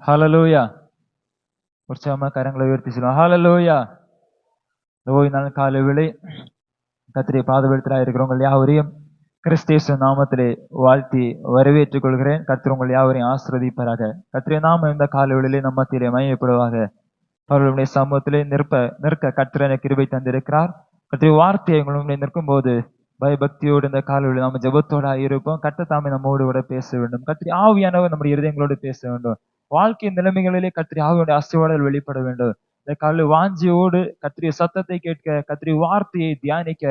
ஹalleluya. உற்சாகமா கரங்களை உயர்த்தி சொல்லுவோம். ஹalleluya. ஓய் நாள் காலை வேளை கர்த்தருடைய பாதபீடத்தில் இருக்கிறவங்க யாவரையும் கிறிஸ்து நாமத்திலே வாழ்த்தி வரவேற்றுக் கொள்கிறேன். கர்த்தர் உங்கள் யாவரையும் ஆசீர்வதிப்பாராக. கர்த்தருடைய நாமம் இந்த காலை வேளையிலே நம்ம மத்தியிலே மகிமைப்படுவாக. அவர்களுடைய சமூகத்திலே நிற்க கர்த்தர் எனக்கு கிருபை தந்திருக்கிறார். கர்த்தருடைய வார்த்தையை உங்களுடைய நிற்கும் போது பயபக்தியோடு இந்த காலையில் நம்ம ஜெபத்தோட இருப்போம். கர்த்தர் தாமே நம்மோடு கூட பேச வேண்டும். கர்த்தருடைய ஆவியானவர் நம்முடைய இருதயங்களோடு பேச வேண்டும். வாழ்க்கை நிலைமைகளிலே கர்த்தருடைய ஆவியுடைய அசைவாடல் வெளிப்பட வேண்டும். இந்த காலையில் வாஞ்சியோடு கர்த்தருடைய சத்தத்தை கேட்க, கர்த்தருடைய வார்த்தையை தியானிக்க,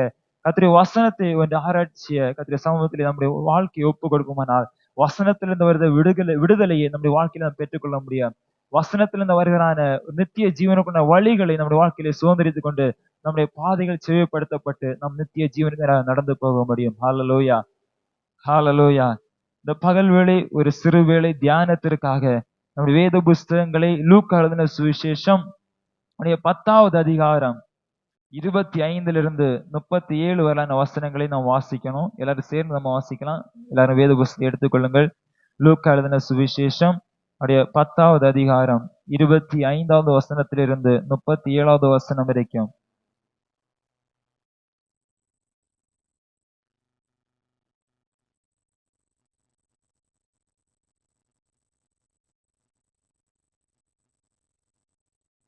கர்த்தருடைய வசனத்தை ஒன்று ஆராய்ச்சிய கர்த்தருடைய சமூகத்திலே நம்முடைய வாழ்க்கையை ஒப்பு கொடுக்குமானால் வசனத்திலிருந்து வருத விடுதலையை நம்முடைய வாழ்க்கையில நாம் பெற்றுக்கொள்ள முடியும். வசனத்திலிருந்து வருகிறான நித்திய ஜீவனுக்குள்ள வழிகளை நம்முடைய வாழ்க்கையில சுதந்திரித்துக் கொண்டு நம்முடைய பாதைகள் செவிப்படுத்தப்பட்டு நம் நித்திய ஜீவனுக்கு நடந்து போக முடியும். ஹalleluya, ஹalleluya. இந்த பகல் வேளை ஒரு சிறு வேளை தியானத்திற்காக நம்முடைய வேத புஸ்தகங்களை லூக்கா எழுதின சுவிசேஷம் 10வது அதிகாரம் 25 37 வரையான வசனங்களை நாம் வாசிக்கணும். எல்லாரும் சேர்ந்து நம்ம வாசிக்கலாம். எல்லாரும் வேத புஸ்தகம் எடுத்துக்கொள்ளுங்கள். லூக்கா எழுதின சுவிசேஷம் 10வது அதிகாரம் 25வது வசனத்திலிருந்து 37வது வசனம் வரைக்கும்.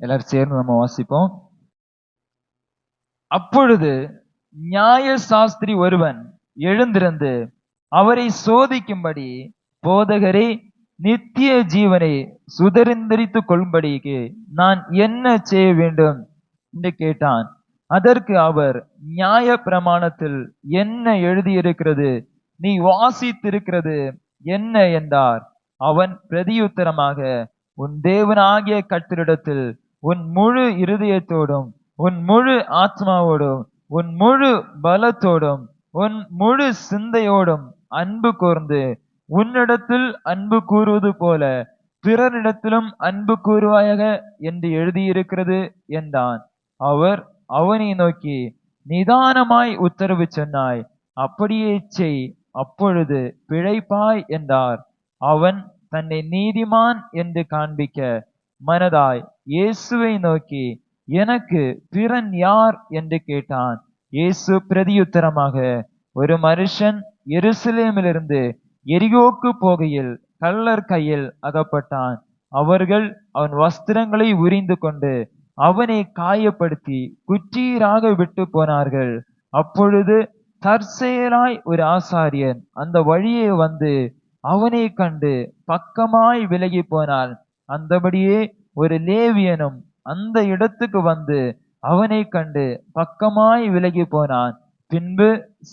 எல்லாரும் சேர்ந்து நம்ம வாசிப்போம். அப்பொழுது நியாய சாஸ்திரி ஒருவன் எழுந்திருந்து அவரை சோதிக்கும்படி, போதகரே, நித்திய ஜீவனை சுதந்திரித்துக் கொள்ளும்படிக்கு நான் என்ன செய்ய வேண்டும் என்று கேட்டான். அதற்கு அவர், நியாய பிரமாணத்தில் என்ன எழுதியிருக்கிறது, நீ வாசித்திருக்கிறது என்ன என்றார். அவன் பிரதியுத்தரமாக, உன் தேவனாகிய கர்த்தரிடத்தில் உன் முழு இருதயத்தோடும், உன் முழு ஆத்மாவோடும், உன் முழு பலத்தோடும், உன் முழு சிந்தையோடும் அன்பு கூர்ந்து உன்னிடத்தில் அன்பு கூறுவது போல பிறனிடத்திலும் அன்பு கூறுவாயாக என்று எழுதியிருக்கிறது என்றான். அவர் அவனை நோக்கி, நிதானமாய் உத்தரவு சொன்னாய், அப்படியே செய், அப்பொழுது பிழைப்பாய் என்றார். அவன் தன்னை நீதிமான் என்று காண்பிக்க மனதாய் இயேசுவை நோக்கி, எனக்கு பிறன் யார் என்று கேட்டான். இயேசு பிரதியுத்தரமாக, ஒரு மனுஷன் எருசலேமிலிருந்து எரிகோக்கு போகையில் கள்ளர் கையில் அகப்பட்டான். அவர்கள் அவன் வஸ்திரங்களை உரிந்து கொண்டு அவனை காயப்படுத்தி குற்றீராக விட்டு போனார்கள். அப்பொழுது தற்செயலாய் ஒரு ஆசாரியன் அந்த வழியே வந்து அவனை கண்டு பக்கமாய் விலகி போனான். அந்தபடியே ஒரு லேவியனும் அந்த இடத்துக்கு வந்து அவனை கண்டு பக்கமாய் விலகி போனான். பின்பு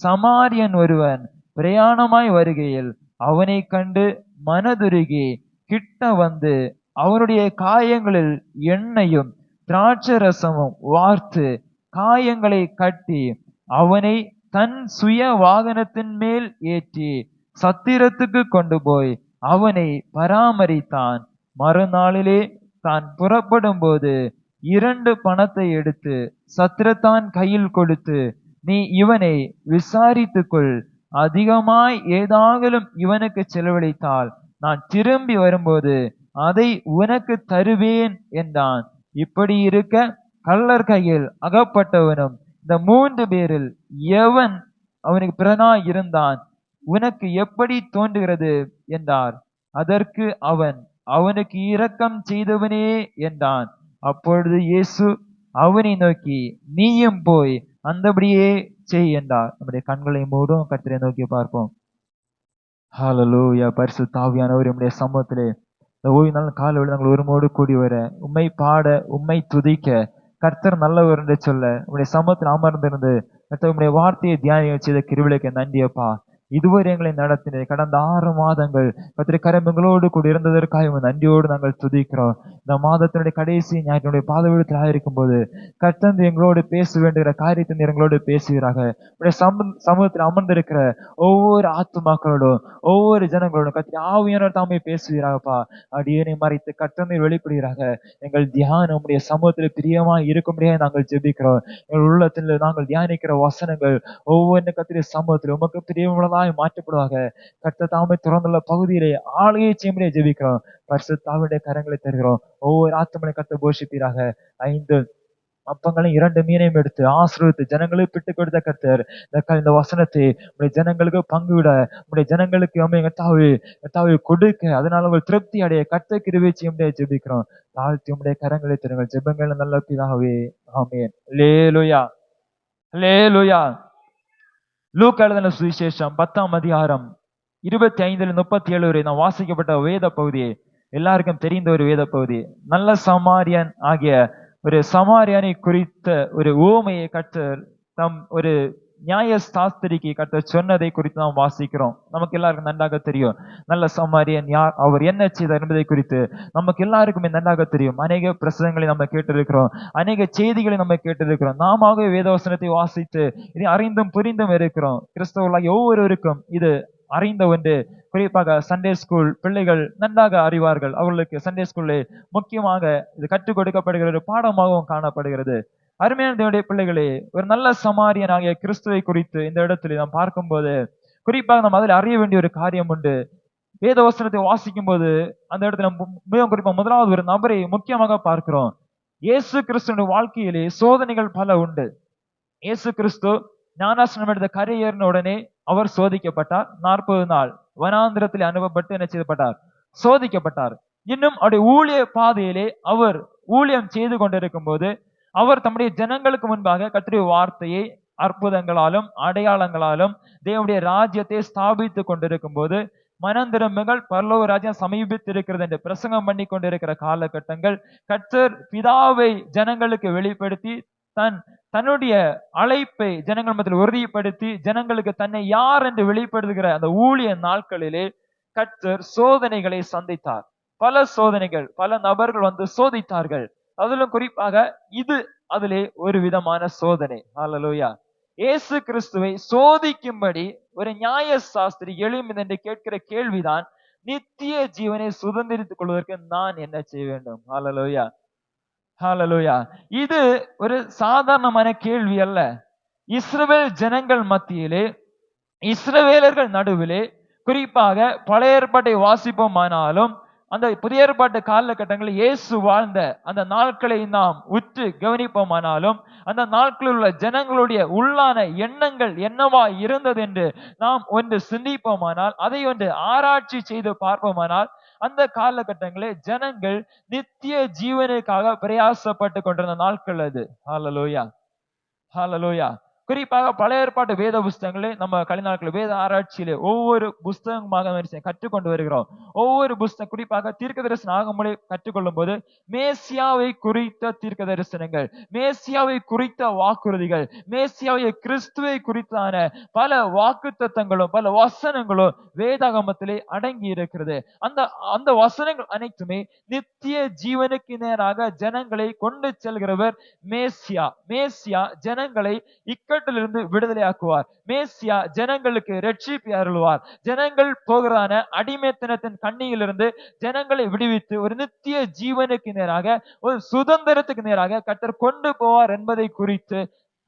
சமாரியன் ஒருவன் பிரயாணமாய் வருகையில் அவனை கண்டு மனதுருகி கிட்ட வந்து அவனுடைய காயங்களில் எண்ணெயும் திராட்சரசமும் வார்த்து காயங்களை கட்டி அவனை தன் சுய வாகனத்தின் மேல் ஏற்றி சத்திரத்துக்கு கொண்டு போய் அவனை பராமரித்தான். மறுநாளிலே தான் புறப்படும் போது 2 பணத்தை எடுத்து சத்திரத்தான் கையில் கொடுத்து, நீ இவனை விசாரித்துக்கொள், அதிகமாய் ஏதாகலும் இவனுக்கு செலவழித்தால் நான் திரும்பி வரும்போது அதை உனக்கு தருவேன் என்றான். இப்படி இருக்க கள்ளர் கையில் அகப்பட்டவனும் இந்த 3 பேரில் எவன் அவனுக்கு பிறனாய் இருந்தான், உனக்கு எப்படி தோன்றுகிறது என்றார். அதற்கு அவன், அவனுக்கு இரக்கம் செய்தவனே என்றான். அப்பொழுது இயேசு அவனை நோக்கி, நீயும் போய் அந்தபடியே செய் என்றார். நம்முடைய கண்களை மூடும், கர்த்தரை நோக்கி பார்ப்போம். ஹalleluya. பரிசுத்த ஆவியானவர் நம்முடைய சமூகத்திலே இந்த ஓய்வு நாள் காலையில் நாங்கள் ஒருமோடு கூடி வர, உம்மை பாட, உம்மை துதிக்க, கர்த்தர் நல்லவர் என்று சொல்ல உங்களுடைய சமூகத்தில் அமர்ந்திருந்து கர்த்தர் உங்களுடைய வார்த்தையை தியானம் செய்த கிருபைக்கு நன்றியப்பா. இதுவரை எங்களை நடத்தின கடந்த 6 மாதங்கள் கர்த்தருடைய கரம் எங்களோடு கூட இருந்ததற்காக நன்றியோடு நாங்கள் துதிக்கிறோம். இந்த மாதத்தினுடைய கடைசி ஞாயிற்றுடைய பாதவிடத்தில் ஆயிருக்கும் போது கர்த்தர் எங்களோடு பேச வேண்டுகிற காரியத்தை எங்களோடு பேசுகிறாங்க. சமூகத்தில் அமர்ந்திருக்கிற ஒவ்வொரு ஆத்துமாக்களோடும் ஒவ்வொரு ஜனங்களோடும் கர்த்தர் ஆவியானவர் தாமே பேசுகிறாங்கப்பா. அடியேனை மறைத்து கர்த்தர் வெளிப்படுகிறாங்க. எங்கள் தியானம் உடைய சமூகத்தில் பிரியமா இருக்கும்படியாக நாங்கள் ஜெபிக்கிறோம். எங்கள் உள்ளத்தில் நாங்கள் தியானிக்கிற வசனங்கள் ஒவ்வொரு கர்த்தருடைய சமூகத்தில் உமக்கு பிரியமுள்ளதா உள்ளதாய் மாற்றப்படுவாங்க. கர்த்தர் தாமே திறந்துள்ள பகுதியிலே ஆளுகை செய்யும்படியே ஜெபிக்கிறோம். பரிசுத்தாவினுடைய கரங்களை தருகிறோம். ஒவ்வொரு ஆத்துமனை கர்த்தர் போஷிப்பீராக. 5 அப்பங்களையும் 2 மீனையும் எடுத்து ஆசீர்வதித்து ஜனங்களுக்கு பிட்டு கொடுத்த கர்த்தர் இந்த வசனத்தை உடைய ஜனங்களுக்கு பங்குவிட, உடைய ஜனங்களுக்கு கர்த்தாவே கொடுக்க, அதனால உங்கள் திருப்தி அடைய கர்த்தர் கிருபை செய்யும்படியே ஜெபிக்கிறோம். தாழ்த்தி உம்முடைய கரங்களை தருங்கள். ஜெபங்கள் நல்ல பிதாவே, ஆமென். அல்லேலூயா, அல்லேலூயா. லூக்கா எழுதின சுவிசேஷம் 10ஆம் அதிகாரம் 25-37 வரை நாம் வாசிக்கப்பட்ட வேத பகுதி எல்லாருக்கும் தெரிந்த ஒரு வேத பகுதி. நல்ல சமாரியன் ஆகிய ஒரு சமாரியனை குறித்த ஒரு உவமையை கர்த்தர் தம் ஒரு நியாய சாஸ்திரிக்கு கர்த்தர் சொன்னதை குறித்து நாம் வாசிக்கிறோம். நமக்கு எல்லாருக்கும் நன்றாக தெரியும் நல்ல சமாரியன் யார், அவர் என்ன செய்தார் என்பதை குறித்து நமக்கு எல்லாருக்குமே நன்றாக தெரியும். அநேக பிரசங்களை நம்ம கேட்டிருக்கிறோம், அநேக செய்திகளை நம்ம கேட்டிருக்கிறோம். நாம வேதவசனத்தை வாசித்து இதை அறிந்தும் புரிந்தும் இருக்கிறோம். கிறிஸ்தவர்களாகிய ஒவ்வொருவருக்கும் இது அறிந்த ஒன்று. குறிப்பாக சண்டே ஸ்கூல் பிள்ளைகள் நன்றாக அறிவார்கள். அவர்களுக்கு சண்டே ஸ்கூல்ல முக்கியமாக இது கற்றுக் கொடுக்கப்படுகிற ஒரு பாடமாகவும் காணப்படுகிறது. அருமையான தேவனுடைய பிள்ளைகளே, ஒரு நல்ல சமாரியன் ஆகிய கிறிஸ்துவை குறித்து இந்த இடத்துல நாம் பார்க்கும்போது குறிப்பாக நம்ம அதில் அறிய வேண்டிய ஒரு காரியம் உண்டு. வேதவசனத்தை வாசிக்கும் போது அந்த இடத்துல மிகவும் குறிப்பாக முதலாவது ஒரு நபரை முக்கியமாக பார்க்கிறோம். இயேசு கிறிஸ்துவின் வாழ்க்கையிலே சோதனைகள் பல உண்டு. இயேசு கிறிஸ்து ஞானாஸ்நானம் எடுத்த கரையேறின உடனே அவர் சோதிக்கப்பட்டார். 40 நாள் வனாந்திரத்தில் அனுப்பப்பட்டு என்ன செய்யப்பட்டார்? சோதிக்கப்பட்டார். இன்னும் அவருடைய ஊழிய பாதையிலே அவர் ஊழியம் செய்து கொண்டிருக்கும் போது அவர் தம்முடைய ஜனங்களுக்கு முன்பாக கர்த்தருடைய வார்த்தையை அற்புதங்களாலும் அடையாளங்களாலும் தேவனுடைய ராஜ்யத்தை ஸ்தாபித்து கொண்டிருக்கும் போது மனந்திரம்புகள் பரலோக ராஜ்யம் சமீபித்திருக்கிறது என்று பிரசங்கம் பண்ணி கொண்டிருக்கிற காலகட்டங்கள், கர்த்தர் பிதாவை ஜனங்களுக்கு வெளிப்படுத்தி தன்னுடைய அழைப்பை ஜனங்கள் மத்தியில் உறுதிப்படுத்தி ஜனங்களுக்கு தன்னை யார் என்று வெளிப்படுத்துகிற அந்த ஊழிய நாட்களிலே கர்த்தர் சோதனைகளை சந்தித்தார். பல சோதனைகள், பல நபர்கள் வந்து சோதித்தார்கள். அதிலும் குறிப்பாக இது அதிலே ஒரு விதமான சோதனை. ஹல்லேலூயா. இயேசு கிறிஸ்துவை சோதிக்கும்படி ஒரு நியாய சாஸ்திரி எழும்பி என்று கேட்கிற கேள்விதான், நித்திய ஜீவனை சுதந்திரித்துக் கொள்வதற்கு நான் என்ன செய்ய வேண்டும்? ஹல்லேலூயா, ஹல்லேலூயா. இது ஒரு சாதாரணமான கேள்வி அல்ல. இஸ்ரவேல் ஜனங்கள் மத்தியிலே, இஸ்ரவேலர்கள் நடுவிலே, குறிப்பாக பழைய ஏற்பாட்டை வாசிப்போமானாலும் அந்த புதிய ஏற்பாட்டு காலகட்டங்களில் இயேசு வாழ்ந்த அந்த நாட்களை நாம் உற்று கவனிப்போமானாலும் அந்த நாட்களில் உள்ள ஜனங்களுடைய உள்ளான எண்ணங்கள் என்னவா இருந்தது என்று நாம் ஒன்று சிந்திப்போமானால், அதை ஒன்று ஆராய்ச்சி செய்து பார்ப்போமானால், அந்த காலகட்டங்களில் ஜனங்கள் நித்திய ஜீவனுக்காக பிரயாசப்பட்டு கொண்டிருந்த நாட்கள் அது. ஹல்லேலூயா, ஹல்லேலூயா. குறிப்பாக பழைய ஏற்பாட்டு வேத புஸ்தகங்களே நம்ம கலைநாட்கள் வேத ஆராய்ச்சியிலே ஒவ்வொரு புஸ்தகமாக கற்றுக்கொண்டு வருகிறோம். ஒவ்வொரு புஸ்தகம் குறிப்பாக தீர்க்க தரிசன ஆகமொழி கற்றுக்கொள்ளும் போது மேசியாவை குறித்த தீர்க்க தரிசனங்கள், மேசியாவை குறித்த வாக்குறுதிகள், மேசியாவை கிறிஸ்துவை குறித்தான பல வாக்கு தத்தங்களும் பல வசனங்களும் வேதாகமத்திலே அடங்கி இருக்கிறது. அந்த வசனங்கள் அனைத்துமே நித்திய ஜீவனுக்கு நேராக ஜனங்களை கொண்டு செல்கிறவர் மேசியா. மேசியா ஜனங்களை இக்கட்டிலிருந்து விடுதலையாக்குவார். மேசியா ஜனங்களுக்கு ரட்சிப்பை அருள்வார். ஜனங்கள் போகிறான அடிமைத்தனத்தின் கண்ணியிலிருந்து ஜனங்களை விடுவித்து ஒரு நித்திய ஜீவனுக்கு நேராக, ஒரு சுதந்திரத்துக்கு நேராக கர்த்தர் கொண்டு போவார் என்பதை குறித்து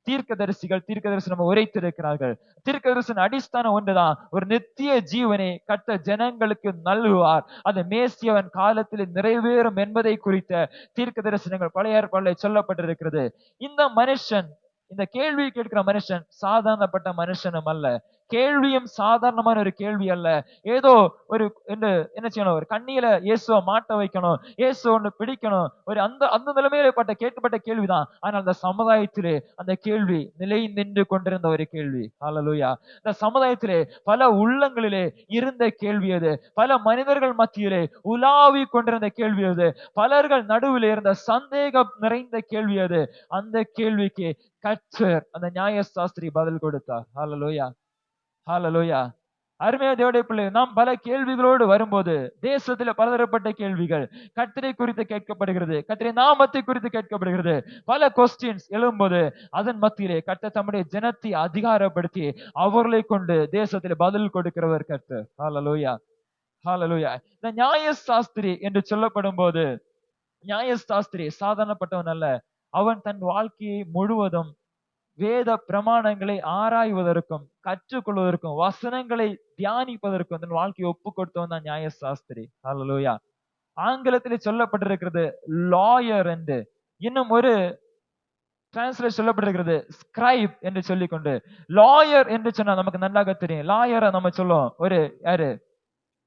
தீர்க்க தரிசனம் உரைத்திருக்கிறார்கள். தீர்க்க தரிசன அடிஸ்தானம் ஒன்றுதான், ஒரு நித்திய ஜீவனை கர்த்தர் ஜனங்களுக்கு நல்குவார். அது மேசியவன் காலத்தில் நிறைவேறும் என்பதை குறித்த தீர்க்க தரிசனங்கள் பழைய ஏற்பாட்டில் சொல்லப்பட்டிருக்கிறது. இந்த மனுஷன், இந்த கேள்வி கேட்கிற மனுஷன் சாதாரணப்பட்ட மனுஷனும் அல்ல. கேள்வியும் சாதாரணமான ஒரு கேள்வி அல்ல. ஏதோ ஒரு என்ன செய்யணும், ஒரு கண்ணியில இயேசுவை மாட்ட வைக்கணும், இயேசு ஒண்ணு பிடிக்கணும், ஒரு அந்த நிலைமையில கேட்கப்பட்ட கேள்விதான். ஆனால் அந்த சமுதாயத்திலே அந்த கேள்வி நிலை நின்று கொண்டிருந்த ஒரு கேள்வி. ஹல்லேலூயா. இந்த சமுதாயத்திலே பல உள்ளங்களிலே இருந்த கேள்வி அது. பல மனிதர்கள் மத்தியிலே உலாவி கொண்டிருந்த கேள்வி அது. பலர்கள் நடுவில் இருந்த சந்தேகம் நிறைந்த கேள்வி அது. அந்த கேள்விக்கு கர்த்தர் அந்த நியாய சாஸ்திரி பதில் கொடுத்தார். ஹல்லேலூயா, ஹல்லேலூயா. அருமையான தேவனுடைய பிள்ளைகள், நாம் பல கேள்விகளோடு வரும்போது தேசத்துல பலதரப்பட்ட கேள்விகள் கர்த்தரை குறித்து கேட்கப்படுகிறது, கர்த்தரை நாமத்தை குறித்து கேட்கப்படுகிறது. பல கொஸ்டின்ஸ் எழும்போது அதன் மத்தியிலே கர்த்தர் தம்முடைய ஜனத்தை அதிகாரப்படுத்தி அவர்களை கொண்டு தேசத்தில் பதில் கொடுக்கிறவர் கர்த்தர். ஹல்லேலூயா, ஹல்லேலூயா. இந்த நியாய சாஸ்திரி என்று சொல்லப்படும் போது, நியாய சாஸ்திரி சாதாரணப்பட்டவன் அல்ல. அவன் தன் வாழ்க்கையை முழுவதும் வேத பிரமாணங்களை ஆராய்வதற்கும் கற்றுக்கொள்வதற்கும் வசனங்களை தியானிப்பதற்கும் தன் வாழ்க்கையை ஒப்பு கொடுத்தவன் தான் நியாயசாஸ்திரி. ஹல்லேலூயா. ஆங்கிலத்திலே சொல்லப்பட்டிருக்கிறது லாயர் என்று. இன்னும் ஒரு டிரான்ஸ்லேட் சொல்லப்பட்டிருக்கிறது ஸ்கிரைப் என்று சொல்லிக்கொண்டு. லாயர் என்று சொன்னா நமக்கு நன்றாக தெரியும். லாயரை நம்ம சொல்லுவோம் ஒரு யாரு,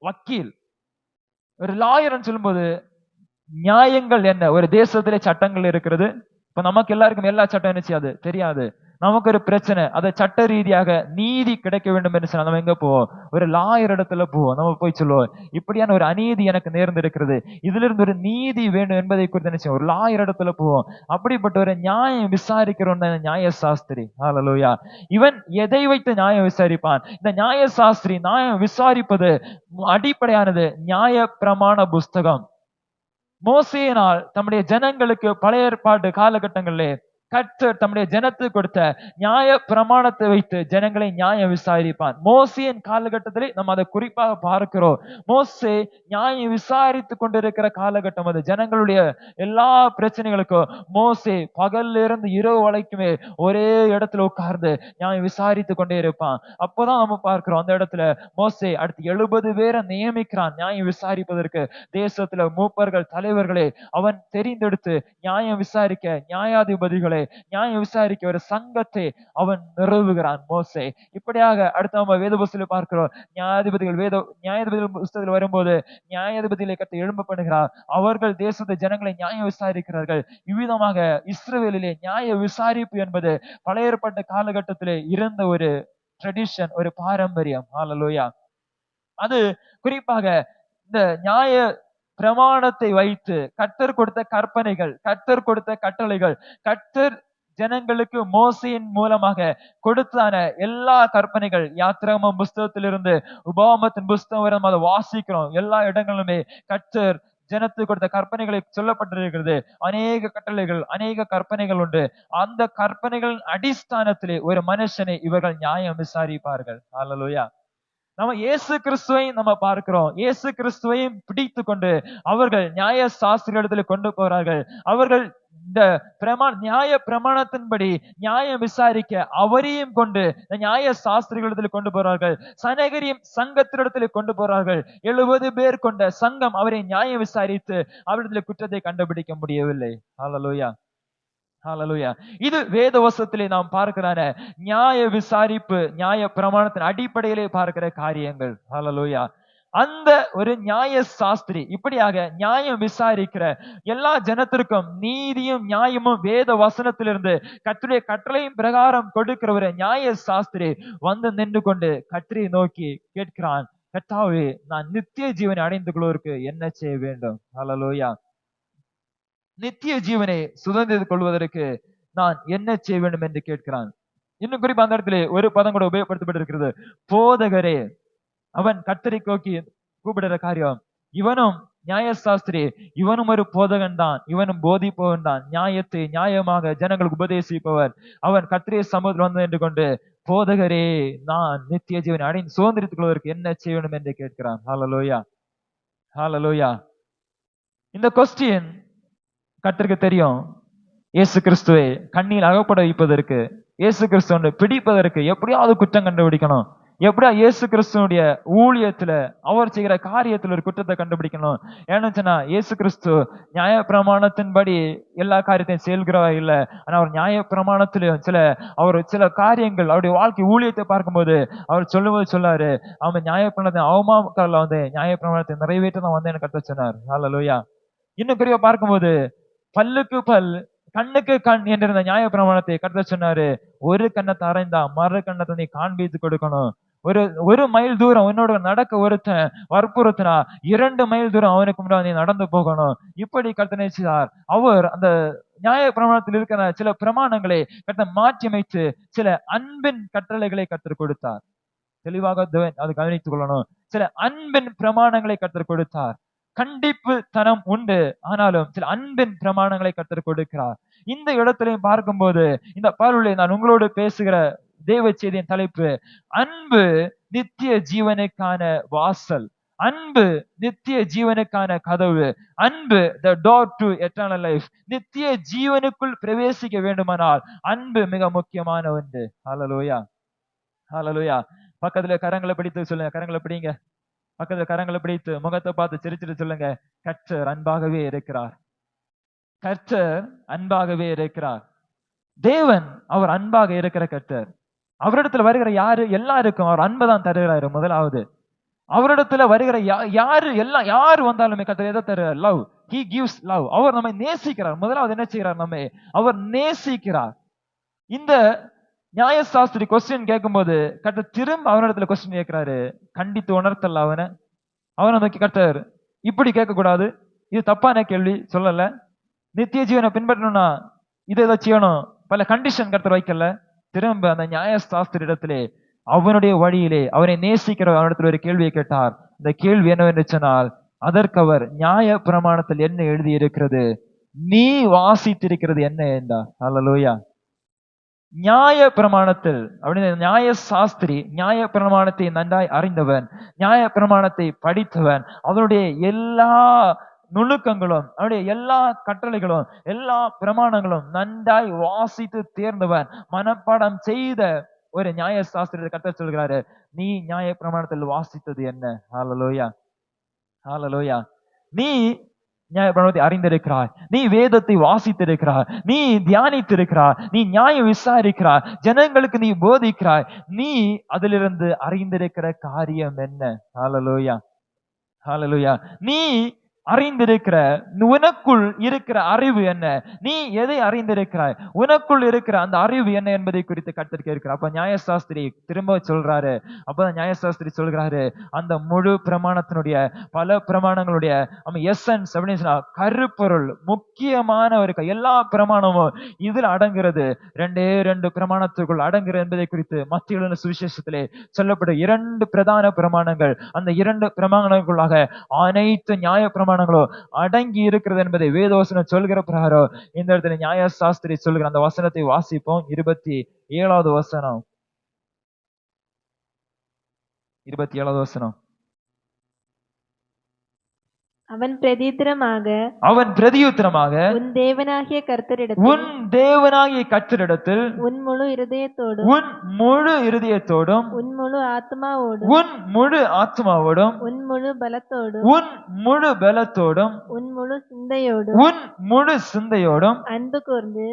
வக்கீல். ஒரு லாயர்னு சொல்லும்போது நியாயங்கள் என்ன, ஒரு தேசத்திலே சட்டங்கள் இருக்கிறது. இப்ப நமக்கு எல்லாருக்கும் எல்லா சட்டம் என்ன செய்யாது, தெரியாது. நமக்கு ஒரு பிரச்சனை, அதை சட்ட ரீதியாக நீதி கிடைக்க வேண்டும் என்று சொன்னா நம்ம எங்க போவோம், ஒரு லாயர் இடத்துல போவோம். நம்ம போய் சொல்லுவோம், இப்படியான ஒரு அநீதி எனக்கு நேர்ந்திருக்கிறது, இதுல இருந்து ஒரு நீதி வேண்டும் என்பதை குறித்து நினைச்சோம், ஒரு லாயர் இடத்துல போவோம். அப்படிப்பட்ட ஒரு நியாயம் விசாரிக்கிறோம் நியாய சாஸ்திரி. ஹல்லேலூயா. இவன் எதை வைத்து நியாயம் விசாரிப்பான்? இந்த நியாய சாஸ்திரி நியாயம் விசாரிப்பது அடிப்படையானது நியாய பிரமாண புஸ்தகம். மோசேயினால் தம்முடைய ஜனங்களுக்கு பழைய ஏற்பாடு காலகட்டங்களிலே கர்த்தர் தம்முடைய ஜனத்துக்கு கொடுத்த நியாய பிரமாணத்தை வைத்து ஜனங்களை நியாயம் விசாரிப்பான். மோசேயின் காலகட்டத்திலே நம்ம அதை குறிப்பாக பார்க்கிறோம். மோசே நியாயம் விசாரித்து கொண்டிருக்கிற காலகட்டம் அது. ஜனங்களுடைய எல்லா பிரச்சனைகளுக்கும் மோசே பகல்ல இருந்து இரவு வரைக்குமே ஒரே இடத்துல உட்கார்ந்து நியாயம் விசாரித்து கொண்டே இருப்பான். அப்போதான் நம்ம பார்க்கிறோம், அந்த இடத்துல மோசே அடுத்து 70 பேரை நியமிக்கிறான் நியாயம் விசாரிப்பதற்கு. தேசத்துல மூப்பர்கள் தலைவர்களே அவன் தெரிந்தெடுத்து நியாயம் விசாரிக்க நியாயாதிபதிகளை நியாயம் விசாரிக்க ஒரு சங்கத்தை அவன் நிறுவுகிறான் மோசே. இப்படியாக அடுத்த நம்ம வேத புஸ்தகத்தில் பார்க்கிறோம், நியாயாதிபதிகள் புஸ்தகத்தில் வரும்போது நியாயாதிபதிகளை கர்த்தர் எழும்ப பண்ணுகிறார். அவர்கள் தேசத்தை ஜனங்களை நியாயம் விசாரிக்கிறார்கள். இவ்விதமாக இஸ்ரவேலிலே நியாய விசாரிப்பு என்பது பழைய ஏற்பாட்டு காலகட்டத்திலே இருந்த ஒரு ட்ரெடிஷன், ஒரு பாரம்பரியம். ஹல்லேலூயா. அது குறிப்பாக இந்த நியாய பிரமாணத்தை வைத்து கர்த்தர் கொடுத்த கற்பனைகள், கர்த்தர் கொடுத்த கட்டளைகள், கர்த்தர் ஜனங்களுக்கு மோசையின் மூலமாக கொடுத்தான எல்லா கற்பனைகள், யாத்திராகமம் புஸ்தகத்திலிருந்து உபாகமத்தின் புஸ்தகம் வரை அதை வாசிக்கிறோம். எல்லா இடங்களுமே கர்த்தர் ஜனத்துக்கு கொடுத்த கற்பனைகளை சொல்லப்பட்டிருக்கிறது. அநேக கட்டளைகள், அநேக கற்பனைகள் உண்டு. அந்த கற்பனைகளின் அடிஸ்தானத்திலே ஒரு மனுஷனை இவர்கள் நியாயம் விசாரிப்பார்கள். ஹல்லேலூயா. நம்ம இயேசு கிறிஸ்துவை நம்ம பார்க்கிறோம். இயேசு கிறிஸ்துவையும் பிடித்து கொண்டு அவர்கள் நியாய சாஸ்திரியிடத்தில் கொண்டு போறார்கள். அவர்கள் இந்த நியாய பிரமாணத்தின்படி நியாயம் விசாரிக்க அவரையும் கொண்டு நியாய சாஸ்திரிகளிடத்தில் கொண்டு போறார்கள். சனகரியும் சங்கத்தினிடத்தில் கொண்டு போறார்கள். 70 பேர் கொண்ட சங்கம் அவரை நியாயம் விசாரித்து அவரிடத்தில் குற்றத்தை கண்டுபிடிக்க முடியவில்லை. ஹல்லேலூயா. ஹல்லேலூயா. இது வேதவசத்திலே நாம் பார்க்கிற நியாய விசாரிப்பு, நியாய பிரமாணத்தின் அடிப்படையிலே பார்க்கிற காரியங்கள். ஹல்லேலூயா. அந்த ஒரு நியாய சாஸ்திரி இப்படியாக நியாயம் விசாரிக்கிற எல்லா ஜனத்திற்கும் நீதியும் நியாயமும் வேத வசனத்திலிருந்து கர்த்தருடைய கட்டளையின் பிரகாரம் கொடுக்கிற ஒரு நியாய சாஸ்திரி வந்து நின்று கொண்டு கர்த்தரை நோக்கி கேட்கிறான், கர்த்தாவே, நான் நித்திய ஜீவனை அடைந்து கொள்வதற்கு என்ன செய்ய வேண்டும்? ஹல்லேலூயா. நித்திய ஜீவனை சுதந்திரித்துக் கொள்வதற்கு நான் என்ன செய்ய வேண்டும் என்று கேட்கிறான். இன்னும் குறிப்பா அந்த இடத்துல ஒரு பதம் கூட உபயோகப்படுத்தப்பட்டிருக்கிறது, போதகரே. அவன் கர்த்தரை நோக்கி கூப்பிடுற காரியம், இவனும் நியாயசாஸ்திரி, இவனும் ஒரு போதகன் தான், இவனும் போதிப்பவன் தான், நியாயத்தை நியாயமாக ஜனங்களுக்கு உபதேசிப்பவர். அவன் கர்த்தருடைய சமூகத்தில் வந்து நின்று கொண்டு, போதகரே, நான் நித்திய ஜீவனை அடைந்து சுதந்திரித்துக் கொள்வதற்கு என்ன செய்ய வேண்டும் என்று கேட்கிறான். ஹல்லேலூயா. ஹல்லேலூயா. இந்த கொஸ்டின் கர்த்தருக்கு தெரியும். இயேசு கிறிஸ்துவை கண்ணில் அகப்பட வைப்பதற்கு, இயேசு கிறிஸ்துவை பிடிப்பதற்கு எப்படியாவது குற்றம் கண்டுபிடிக்கணும். எப்படியா இயேசு கிறிஸ்துவனுடைய ஊழியத்துல அவர் செய்கிற காரியத்துல ஒரு குற்றத்தை கண்டுபிடிக்கணும். ஏன்னு சொன்னா இயேசு கிறிஸ்து நியாய பிரமாணத்தின்படி எல்லா காரியத்தையும் செயல்கிறவா இல்லை. ஆனா அவர் நியாய பிரமாணத்திலும் அவர் சில காரியங்கள் அவருடைய வாழ்க்கை ஊழியத்தை பார்க்கும்போது அவர் சொல்லும்போது சொல்லாரு, அவன் நியாய பிரமாணத்தை அவமானக்காரல வந்து நியாய பிரமாணத்தை நிறைவேற்ற தான் வந்து எனக்கு கத்த சொன்னார். ஹல்லேலூயா. இன்னும் குறிப்பா பார்க்கும்போது பல்லுக்கு பல் கண்ணுக்கு கண் என்ற நியாய பிரமாணத்தை கர்த்தர் சொன்னாரு. ஒரு கண்ணத்தை அரைந்தா மறு கண்ணத்தை நீ காண்பித்து கொடுக்கணும். ஒரு மைல் தூரம் உன்னோட நடக்க ஒருத்தன் வற்புறுத்தினா 2 மைல் தூரம் அவனுக்கு முன்னாடி நீ நடந்து போகணும். இப்படி கர்த்தர் நினைச்சார். அவர் அந்த நியாய பிரமாணத்தில் இருக்கிற சில பிரமாணங்களை கர்த்தர் மாற்றி அமைத்து சில அன்பின் கட்டளைகளை கர்த்தர் கொடுத்தார். தெளிவாக அது கவனித்துக் கொள்ளணும். சில அன்பின் பிரமாணங்களை கர்த்தர் கொடுத்தார். கண்டிப்பு தனம் உண்டு, ஆனாலும் சில அன்பின் பிரமாணங்களை கர்த்தர் கொடுக்கிறார். இந்த இடத்திலையும் பார்க்கும்போது இந்த பவுலிலே நான் உங்களோடு பேசுகிற தேவ செய்தியின் தலைப்பு, அன்பு நித்திய ஜீவனுக்கான வாசல். அன்பு நித்திய ஜீவனுக்கான கதவு. அன்பு the door to eternal life. நித்திய ஜீவனுக்குள் பிரவேசிக்க வேண்டுமானால் அன்பு மிக முக்கியமான ஒன்று. ஹல்லேலூயா, ஹல்லேலூயா. பக்கத்துல கரங்களை பிடித்து சொல்லுங்க, கரங்களை பிடிங்க. பக்கத்துல கரங்களை பிடித்து முகத்தை பார்த்து சிரிச்சிட்டு சொல்லுங்க, கர்த்தர் அன்பாகவே இருக்கிறார். கர்த்தர் அன்பாகவே இருக்கிறார். தேவன் அவர் அன்பாக இருக்கிற கர்த்தர். அவரிடத்துல வருகிற யாரு எல்லாருக்கும் அவர் அன்புதான் தருகிறாரு. முதலாவது அவரிடத்துல வருகிற யாரு வந்தாலுமே கர்த்தர் எதை தருகிறார்? லவ். He gives love. அவர் நம்மை நேசிக்கிறார். முதலாவது என்ன செய்கிறார்? நம்மை அவர் நேசிக்கிறார். இந்த நியாயசாஸ்திரி கொஸ்டின் கேட்கும்போது கர்த்தர் திரும்ப அவனிடத்துல கொஸ்டின் கேட்கிறாரு, கண்டித்து உணர்த்தல அவனை. நோக்கி கர்த்தர் இப்படி கேட்க கூடாது, இது தப்பான கேள்வி சொல்லல. நித்திய ஜீவனை பின்பற்றணும்னா இதை செய்யணும், பல கண்டிஷன் கர்த்தர் வைக்கல. திரும்ப அந்த நியாயசாஸ்திரி இடத்திலே அவனுடைய வழியிலே அவனை நேசிக்கிற அவனிடத்தில் ஒரு கேள்வியை கேட்டார். இந்த கேள்வி என்னவென்று சொன்னால், அதற்கு அவர் நியாய பிரமாணத்தில் என்ன எழுதி இருக்கிறது, நீ வாசித்திருக்கிறது என்ன என்றார். அல்லேலூயா. நியாய பிரமாணத்தில் அப்படின்னு நியாய சாஸ்திரி நியாய பிரமாணத்தை நன்றாய் அறிந்தவன், நியாய பிரமாணத்தை படித்தவன், அவனுடைய எல்லா நுணுக்கங்களும் அவனுடைய எல்லா கட்டளைகளும் எல்லா பிரமாணங்களும் நன்றாய் வாசித்து தேர்ந்தவன், மனப்பாடம் செய்த ஒரு நியாய சாஸ்திரத்தை கர்த்தர் சொல்கிறாரு, நீ நியாய பிரமாணத்தில் வாசித்தது என்ன? ஹல்லேலூயா, ஹல்லேலூயா. நீ நியாய பிரமாணத்தை அறிந்திருக்கிறாய், நீ வேதத்தை வாசித்திருக்கிறாய், நீ தியானித்திருக்கிறாய், நீ நியாயம் விசாரிக்கிறாய், ஜனங்களுக்கு நீ போதிக்கிறாய், நீ அதிலிருந்து அறிந்திருக்கிற காரியம் என்ன? ஹல்லேலூயா, ஹல்லேலூயா. நீ அறிந்திருக்கிற உனக்குள் இருக்கிற அறிவு என்ன? நீ எதை அறிந்திருக்கிறாய்? உனக்குள் இருக்கிற அந்த அறிவு என்ன என்பதை குறித்து கர்த்தர் கேட்கிறார். அப்ப நியாயசாஸ்திரி திரும்ப சொல்றாரு. அப்பதான் நியாயசாஸ்திரி சொல்கிறாரு, அந்த முழு பிரமாணத்தினுடைய பல பிரமாணங்களுடைய எசன்ஸ் அப்படின்னு சொன்னா கருப்பொருள், முக்கியமான ஒரு எல்லா பிரமாணமும் இதுல அடங்குறது. 2 பிரமாணத்துக்குள் அடங்குறது என்பதை குறித்து மத்திய சுவிசேஷத்திலே சொல்லப்பட்ட 2 பிரதான பிரமாணங்கள், அந்த 2 பிரமாணங்களுக்குள்ளாக அனைத்து நியாய பிரமாணங்களும் அடங்கி இருக்கிறது என்பதை வேதவசனம் சொல்கிற பிரகாரம் இந்த இடத்துல நியாயசாஸ்திரி சொல்கிற அந்த வசனத்தை வாசிப்போம். 27வது வசனம், 27வது வசனம். அவன் பிரதியுத்தரமாக உன் தேவனாகிய கர்த்தரிடத்தில் உன் முழு இருதயத்தோடும் உன் முழு ஆத்மாவோடும் உன் முழு பலத்தோடும் உன் முழு சிந்தையோடும் அன்பு கூர்ந்து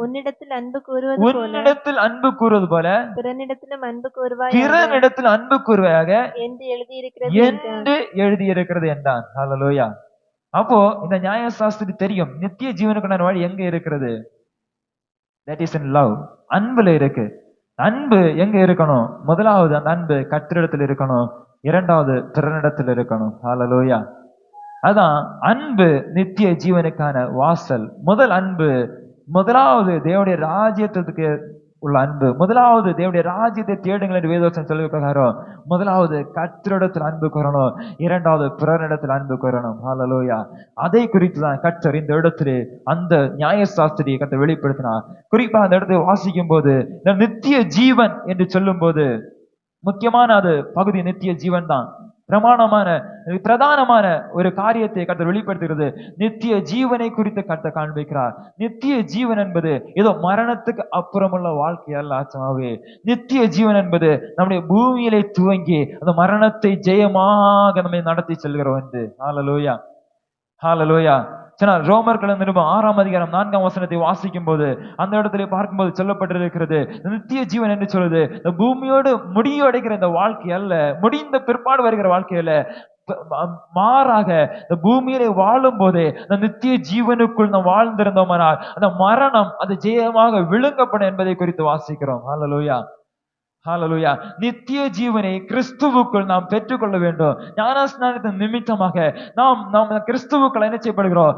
உன்னிடத்தில் அன்பு கூறுவது போல பிறனிடத்திலும் அன்பு கூறுவாயாக என்று எழுதியிருக்கிறது என்றான். ஹல்லேலூயா. அப்போ இந்த நியாயசாஸ்திரி தெரியும் நித்திய ஜீவனுக்கான வழி எங்க இருக்கிறது. That is in love. அன்புல இருக்கு. அன்பு எங்க இருக்கணும்? முதலாவது அந்த அன்பு கர்த்தரிடத்தில் இருக்கணும், 2வது பிறனிடத்தில் இருக்கணும். ஹல்லேலூயா. அதான் அன்பு நித்திய ஜீவனுக்கான வாசல். முதலாவது தேவனுடைய ராஜ்யத்துக்கு உள்ள அன்பு, முதலாவது தேவனுடைய ராஜ்யத்தை தேடுங்கள் என்று வேதவசனம் சொல்ல பிரகாரம் முதலாவது கர்த்தரிடத்தில் அன்பு கூறணும், 2வது பிறரிடத்தில் அன்பு கூறணும். ஹல்லேலூயா. அதை குறித்து தான் கர்த்தர் இந்த இடத்திலே அந்த நியாயசாஸ்திரியை கர்த்தர் வெளிப்படுத்தினார். குறிப்பா அந்த இடத்தை வாசிக்கும் போது நித்திய ஜீவன் என்று சொல்லும் போது முக்கியமான அது பகுதி நித்திய ஜீவன் தான். பிரதானமான ஒரு காரியத்தை கர்த்தர் வெளிப்படுத்துகிறது. நித்திய ஜீவனை குறித்து கர்த்தர் காண்பிக்கிறார். நித்திய ஜீவன் என்பது ஏதோ மரணத்துக்கு அப்புறமுள்ள வாழ்க்கை அல்ல. ஆச்சமாவே நித்திய ஜீவன் என்பது நம்முடைய பூமியிலே துவங்கி அந்த மரணத்தை ஜெயமாக நம்மை நடத்தி செல்கிறோம் என்று. ஹல்லேலூயா, ஹல்லேலூயா. ரோமர்கள் நிருபம் 6ஆம் அதிகாரம் 4ஆம் வசனத்தை வாசிக்கும் போது அந்த இடத்துல பார்க்கும்போது சொல்லப்பட்டிருக்கிறது, நித்திய ஜீவன் என்று சொல்லுது இந்த பூமியோடு முடிவடைகிற இந்த வாழ்க்கை அல்ல, முடிந்த பிற்பாடு வருகிற வாழ்க்கை அல்ல, மாறாக இந்த பூமியிலே வாழும் போதே இந்த நித்திய ஜீவனுக்குள் நாம் வாழ்ந்திருந்தோமானால் அந்த மரணம் அது ஜெயமாக விழுங்கப்படும் என்பதை குறித்து வாசிக்கிறோம். ஹல்லேலூயா, ஹல்லேலூயா. நித்திய ஜீவனை கிறிஸ்துவுக்குள் நாம் பெற்றுக்கொள்ள வேண்டும். ஞானஸ்நானத்தின் நிமித்தமாக நாம் கிறிஸ்துவுக்குள் என்ன செய்யப்படுகிறோம்?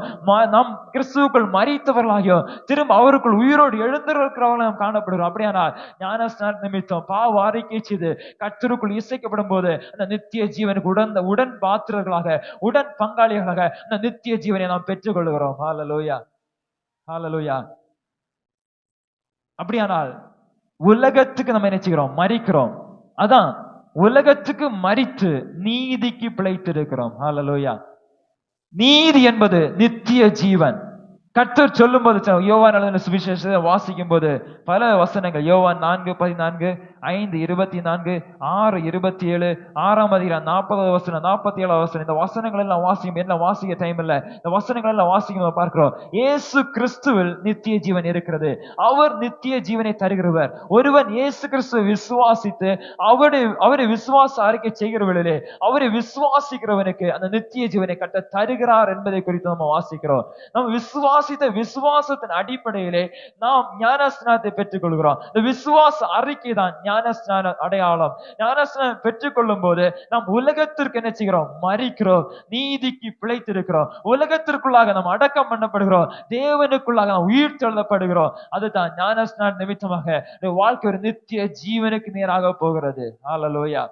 நாம் கிறிஸ்துவுக்குள் மரித்தவர்களாகியோ திரும்ப அவருக்குள் உயிரோடு எழுந்திருக்கிறவர்கள் நாம் காணப்படுகிறோம். அப்படியானால் ஞானஸ்நான நிமித்தம் பாவ அறிக்கை செய்து கர்த்தருக்குள் இசைக்கப்படும் போது அந்த நித்திய ஜீவனுக்கு உடன் பாத்திரர்களாக உடன் பங்காளிகளாக அந்த நித்திய ஜீவனை நாம் பெற்றுக்கொள்கிறோம். ஹல்லேலூயா, ஹல்லேலூயா. அப்படியானால் உலகத்துக்கு நம்ம நினைச்சுக்கிறோம், மறிக்கிறோம். அதான் உலகத்துக்கு மரித்து நீதிக்கு பிழைத்திருக்கிறோம். ஹல்லேலூயா. நீதி என்பது நித்திய ஜீவன். கர்த்தர் சொல்லும் போது, யோவான் எழுதின சுவிசேஷத்தை வாசிக்கும் போது பல வசனங்கள், யோவான் 4:14, 5:24, 6:27, 6:40 வசனம், 47 வசனம், இந்த வசனங்கள் எல்லாம் வாசிக்க டைம் இல்ல. இந்த வசனங்கள் எல்லாம் வாசிக்கும் பார்க்கிறோம். இயேசு கிறிஸ்துவில் நித்திய ஜீவன் இருக்கிறது. அவர் நித்திய ஜீவனை தருகிறவர். ஒருவன் இயேசு கிறிஸ்துவை விசுவாசித்து அவரை விசுவாச அறிக்கை செய்கிறவர்களே, அவரை விசுவாசிக்கிறவனுக்கு அந்த நித்திய ஜீவனை கட்ட தருகிறார் என்பதை குறித்து நம்ம வாசிக்கிறோம். நம்ம விசுவாசத்தின் அடிப்படையிலே நாம் ஞானஸ்நானத்தை பெற்றுக் கொள்கிறோம். இந்த விசுவாச அறிக்கை தான் ஞானஸ்நான அடையாளம். ஞானஸ்நானம் பெற்றுக் கொள்ளும் போது நாம் உலகத்திற்கு என்ன செய்கிறோம்? மரிக்கிறோம், நீதிக்கு பிழைத்திருக்கிறோம். உலகத்திற்குள்ளாக நாம் அடக்கம் பண்ணப்படுகிறோம், தேவனுக்குள்ளாக நாம் உயிர் தெழுதப்படுகிறோம். அதுதான் ஞானஸ்நான நிமித்தமாக வாழ்க்கை ஒரு நித்திய ஜீவனுக்கு நேராக போகிறது. ஹல்லேலூயா,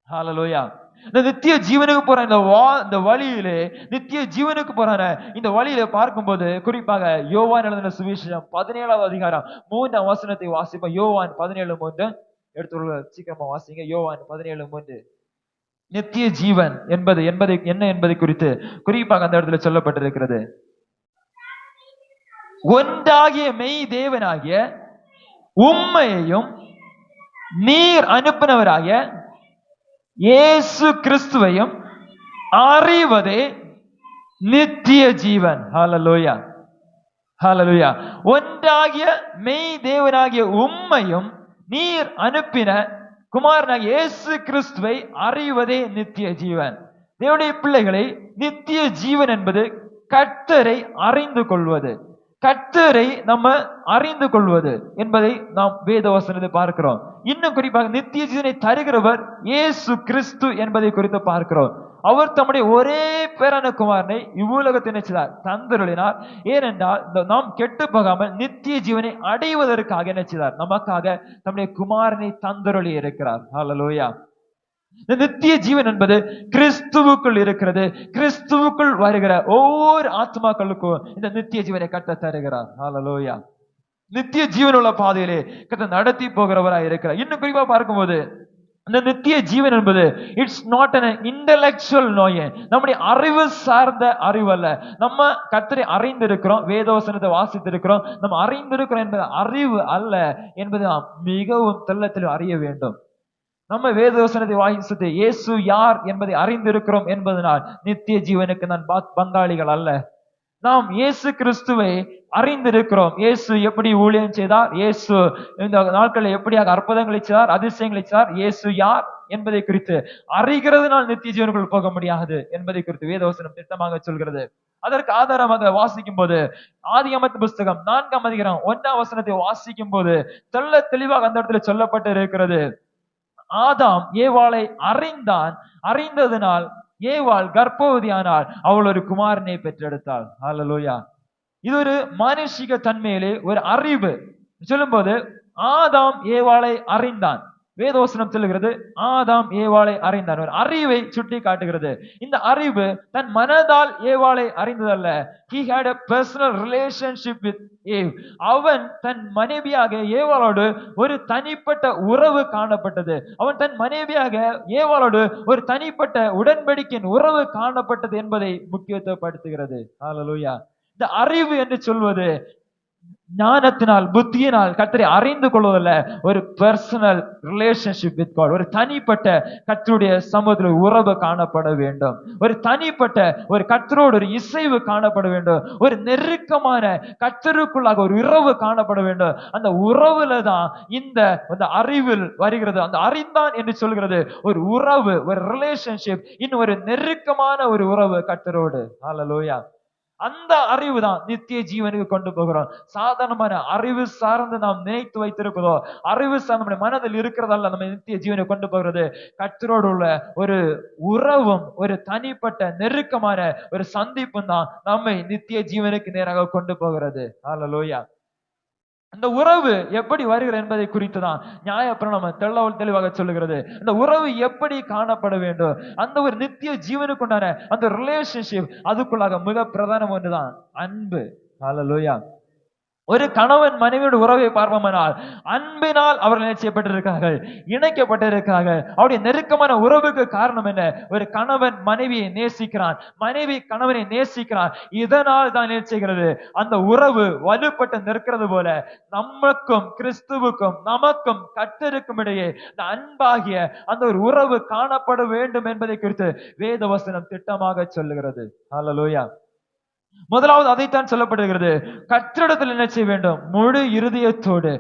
ஹல்லேலூயா. இந்த நித்திய ஜீவனுக்கு போற இந்த வழியிலே, நித்திய ஜீவனுக்கு போறான இந்த வழியில பார்க்கும்போது, குறிப்பாக யோவான் எழுதின சுவிசேஷம் 17வது அதிகாரம் 3ஆம் வசனத்தை வாசிப்போம். யோவான் 17:3 எடுத்து சீக்கிரமா வாசிங்க. யோவான் 17:3 நித்திய ஜீவன் என்பது என்ன என்பதை குறித்து குறிப்பாக அந்த இடத்துல சொல்லப்பட்டிருக்கிறது. ஒன்றாகிய மெய் தேவனாகிய உம்மையையும் நீர் அனுப்பினவராகிய இயேசு கிறிஸ்துவையும் அறிவதே நித்திய ஜீவன். ஹல்லேலூயா, ஹல்லேலூயா. ஒன்றாகிய மெய் தேவனாகிய உம்மையும் நீர் அனுப்பின குமாரனாகிய இயேசு கிறிஸ்துவை அறிவதே நித்திய ஜீவன். தேவனுடைய பிள்ளைகளை, நித்திய ஜீவன் என்பது கர்த்தரை அறிந்து கொள்வது. கர்த்தரை நம்ம அறிந்து கொள்வது என்பதை நாம் வேத வசனத்தை பார்க்கிறோம். இன்னும் குறிப்பாக நித்திய ஜீவனை தருகிறவர் இயேசு கிறிஸ்து என்பதை குறித்து பார்க்கிறோம். அவர் தம்முடைய ஒரே பேரான குமாரனை இவ்வுலகத்தை நினைச்சார், தந்தருளினார். ஏனென்றால் நாம் கெட்டு போகாமல் நித்திய ஜீவனை அடைவதற்காக நினைச்சார், நமக்காக தம்முடைய குமாரனை தந்தருளி இருக்கிறார். ஹல்லேலூயா. இந்த நித்திய ஜீவன் என்பது கிறிஸ்துவுக்குள் இருக்கிறது. கிறிஸ்துவுக்குள் வருகிற ஒவ்வொரு ஆத்மாக்களுக்கும் இந்த நித்திய ஜீவனை கட்ட தருகிறார். ஹல்லேலூயா. நித்திய ஜீவன் உள்ள பாதையிலே கட்ட நடத்தி போகிறவராய் இருக்கிறார். இன்னும் குறிப்பா பார்க்கும்போது, இந்த நித்திய ஜீவன் என்பது it's not an intellectual knowing. நம்முடைய அறிவு சார்ந்த அறிவு அல்ல. நம்ம கர்த்தரை அறிந்திருக்கிறோம், வேதவசனத்தை வாசித்திருக்கிறோம், நம்ம அறிந்திருக்கிறோம் என்பது அறிவு அல்ல என்பதை நாம் மிகவும் தெள்ளத்தில் அறிய வேண்டும். நம்ம வேதவசனத்தை வாசித்து இயேசு யார் என்பதை அறிந்திருக்கிறோம் என்பதனால் நித்திய ஜீவனுக்கு நான் பங்காளிகள் அல்ல. நாம் இயேசு கிறிஸ்துவை அறிந்திருக்கிறோம். இயேசு எப்படி ஊழியம் செய்தார், இயேசு இந்த நாட்களில் எப்படியாக அற்புதங்களை செய்தார், அதிசயங்களை செய்தார், இயேசு யார் என்பதை குறித்து அறிகிறதுனால் நித்திய ஜீவனுக்குள் போக முடியாது என்பதை குறித்து வேதவசனம் திட்டமாக சொல்கிறது. அதற்கு ஆதாரமாக வாசிக்கும் போது, ஆதியாகமத்தின் புஸ்தகம் 4ஆம் அதிகாரம் 1ஆம் வசனத்தை வாசிக்கும் போது தெளிவாக அந்த இடத்துல சொல்லப்பட்டு இருக்கிறது. ஆதாம் ஏவாளை அறிந்ததனால் ஏவாள் கர்ப்பவதியானால் அவள் ஒரு குமாரனை பெற்றெடுத்தாள். ஹல்லேலூயா. இது ஒரு மானுஷிக தன்மையிலே ஒரு அறிவு. சொல்லும் போது ஆதாம் ஏவாளை அறிந்தான். வேதவசனம் சொல்லுகிறது ஆதாம் ஏவாளை அறிந்தான். ஒரு அறிவை சுட்டி காட்டுகிறது. இந்த அறிவு தன் மனதால் ஏவாளை அறிந்ததல்ல. He had a personal relationship with Eve. அவன் தன் மனைவியாக ஏவாளோடு ஒரு தனிப்பட்ட உறவு காணப்பட்டது. அவன் தன் மனைவியாக ஏவாளோடு ஒரு தனிப்பட்ட உடன்படிக்கையின் உறவு காணப்பட்டது என்பதை முக்கியத்துவப்படுத்துகிறது. ஹல்லேலூயா. இந்த அறிவு என்று சொல்வது ஞானத்தினால் புத்தியினால் கர்த்தரை அறிந்து கொள்வதில்ல, ஒரு பர்சனல் ரிலேஷன்ஷிப் வித் காட். ஒரு தனிப்பட்ட கர்த்தருடைய சமூகத்தில் உறவு காணப்பட வேண்டும். ஒரு தனிப்பட்ட ஒரு கர்த்தரோடு ஒரு இசைவு காணப்பட வேண்டும். ஒரு நெருக்கமான கர்த்தருக்குள்ளாக ஒரு உறவு காணப்பட வேண்டும். அந்த உறவுல தான் இந்த அறிவில் வருகிறது. அந்த அறிந்தான் என்று சொல்கிறது ஒரு உறவு, ஒரு ரிலேஷன்ஷிப், இன்னும் ஒரு நெருக்கமான ஒரு உறவு கர்த்தரோடு. ஹல்லேலூயா. அந்த அறிவு தான் நித்திய ஜீவனுக்கு கொண்டு போகிறோம். சாதாரணமான அறிவு சார்ந்து நாம் நினைத்து வைத்திருக்கிறோம், அறிவு சார்ந்த நம்முடைய மனதில் இருக்கிறதால நம்ம நித்திய ஜீவனை கொண்டு போகிறது கர்த்தரோடு உள்ள ஒரு உறவும் ஒரு தனிப்பட்ட நெருக்கமான ஒரு சந்திப்பும் தான் நம்மை நித்திய ஜீவனுக்கு நேராக கொண்டு போகிறது. ஹல்லேலூயா. அந்த உறவு எப்படி வருகிறது என்பதை குறித்து தான் நியாயப்பிரமாணம் தெளிவாக சொல்லுகிறது. அந்த உறவு எப்படி காணப்பட வேண்டும், அந்த ஒரு நித்திய ஜீவனுக்குண்டான அந்த ரிலேஷன்ஷிப், அதுக்குள்ளாக மிக பிரதானம் ஒன்றுதான் அன்பு. ஹல்லேலூயா. ஒரு கணவன் மனைவியோட உறவை பார்ப்போமானால் அன்பினால் அவர்கள் நிச்சயப்பட்டிருக்கிறார்கள், இணைக்கப்பட்டிருக்கிறார்கள். அவருடைய நெருக்கமான உறவுக்கு காரணம் என்ன? ஒரு கணவன் மனைவியை நேசிக்கிறான், மனைவி கணவனை நேசிக்கிறான். இதனால் தான் நிச்சயிக்கிறது. அந்த உறவு வலுப்பட்டு நிற்கிறது போல நமக்கும் கிறிஸ்துவுக்கும் நமக்கும் கர்த்தருக்கும் இடையே இந்த அன்பாகிய அந்த ஒரு உறவு காணப்பட வேண்டும் என்பதை குறித்து வேத வசனம் திட்டமாக சொல்லுகிறது. ஹல்லேலூயா. முதலாவது அதைத்தான் சொல்லப்படுகிறது. கர்த்தரிடத்தில் என்ன செய்ய வேண்டும்? முழு இருதயத்தோடு,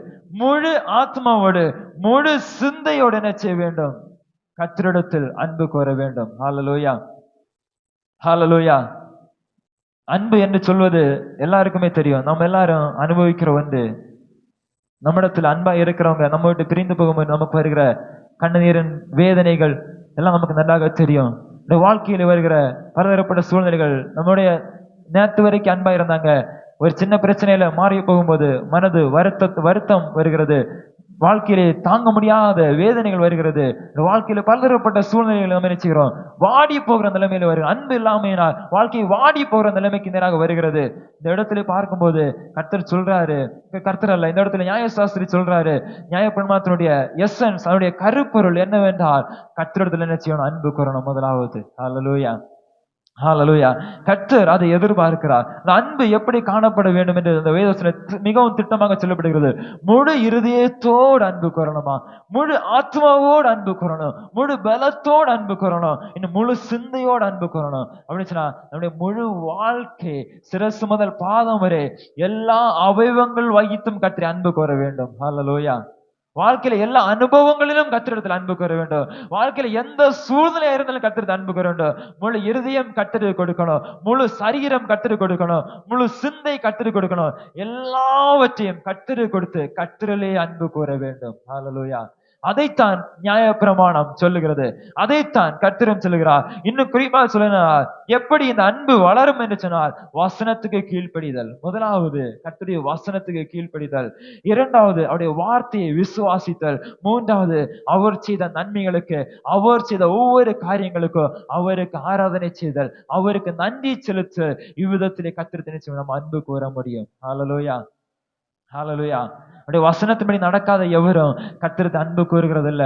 முழு ஆத்மாவோடு, முழு சிந்தையோடு என்ன செய்ய வேண்டும்? கர்த்தரிடத்தில் அன்பு கோர வேண்டும். ஹல்லேலூயா, ஹல்லேலூயா. அன்பு என்று சொல்வது எல்லாருக்குமே தெரியும். நம்ம எல்லாரும் அனுபவிக்கிற ஒன்று. நம்மிடத்தில் அன்பா இருக்கிறவங்க நம்ம விட்டு பிரிந்து போகும்போது நமக்கு வருகிற கண்ணீரின் வேதனைகள் எல்லாம் நமக்கு நன்றாக தெரியும். இந்த வாழ்க்கையில் வருகிற பலதரப்பட்ட சூழ்நிலைகள், நம்முடைய நேற்று வரைக்கும் அன்பா இருந்தாங்க, ஒரு சின்ன பிரச்சனையில மாறி போகும்போது மனது வருத்தம் வருகிறது, வாழ்க்கையிலே தாங்க முடியாத வேதனைகள் வருகிறது, வாழ்க்கையில பலதரப்பட்ட சூழ்நிலைகள் நம்ம நினைச்சுக்கிறோம், வாடி போகிற நிலைமையில வருகிறது. அன்பு இல்லாமையினால் வாழ்க்கை வாடி போகிற நிலைமைக்கு நேராக வருகிறது. இந்த இடத்துல பார்க்கும்போது கர்த்தர் சொல்றாரு, கர்த்தர் அல்ல, இந்த இடத்துல நியாயசாஸ்திரி சொல்றாரு, நியாயப்பிரமாணத்தினுடைய எசன்ஸ், அதனுடைய கருப்பொருள் என்னவென்றால் கர்த்தரிடத்துல என்ன செய்யணும்? அன்பு கூறணும் முதலாவது. ஹல்லேலூயா, ஹல்லேலூயா. கர்த்தர் அதை எதிர்பார்க்கிறார். அந்த அன்பு எப்படி காணப்பட வேண்டும் என்று இந்த வேதவசனத்தில் மிகவும் திட்டமாக சொல்லப்படுகிறது. முழு இருதயத்தோடு அன்பு கூறணுமா, முழு ஆத்மாவோடு அன்பு கூறணும், முழு பலத்தோடு அன்பு கூறணும், இன்னும் முழு சிந்தையோடு அன்பு கூறணும். அப்படின்னு சொன்னா நம்முடைய முழு வாழ்க்கை சிரசு முதல் பாதம் வரை எல்லா அவயவங்கள் வகித்தும் கர்த்தரை அன்பு கூற வேண்டும். ஹல்லேலூயா. வாழ்க்கையில எல்லா அனுபவங்களிலும் கர்த்தரிடத்தில் அன்பு கூற வேண்டும். வாழ்க்கையில எந்த சூழ்நிலையா இருந்தாலும் கர்த்தரிடத்தில் அன்பு கூற வேண்டும். முழு இருதயம் கர்த்தருக்கு கொடுக்கணும், முழு சரீரம் கர்த்தருக்கு கொடுக்கணும், முழு சிந்தை கர்த்தருக்கு கொடுக்கணும். எல்லாவற்றையும் கர்த்தருக்கு கொடுத்து கர்த்தரிலே அன்பு கூற வேண்டும். ஹல்லேலூயா. அதைத்தான் நியாயப்பிரமாணம் சொல்லுகிறது, அதைத்தான் கர்த்தரும் சொல்லுகிறார். இன்னும் குறிப்பாக சொல்லுகிறார், எப்படி இந்த அன்பு வளரும் என்று சொன்னால் வசனத்துக்கு கீழ்ப்படிதல். முதலாவது கர்த்தருடைய வசனத்துக்கு கீழ்ப்படிதல், இரண்டாவது அவருடைய வார்த்தையை விசுவாசித்தல், மூன்றாவது அவர் செய்த நன்மைகளுக்கு, அவர் செய்த ஒவ்வொரு காரியங்களுக்கும் அவருக்கு ஆராதனை செய்தல், அவருக்கு நன்றி செலுத்த. இவ்விதத்திலே கர்த்தருக்கு நம்ம அன்பு கூற முடியும். ஹல்லேலூயா, ஹல்லேலூயா. அவருடைய வசனத்தின்படி நடக்காத எவரும் கர்த்தருக்கு அன்பு கூறுகிறது இல்ல.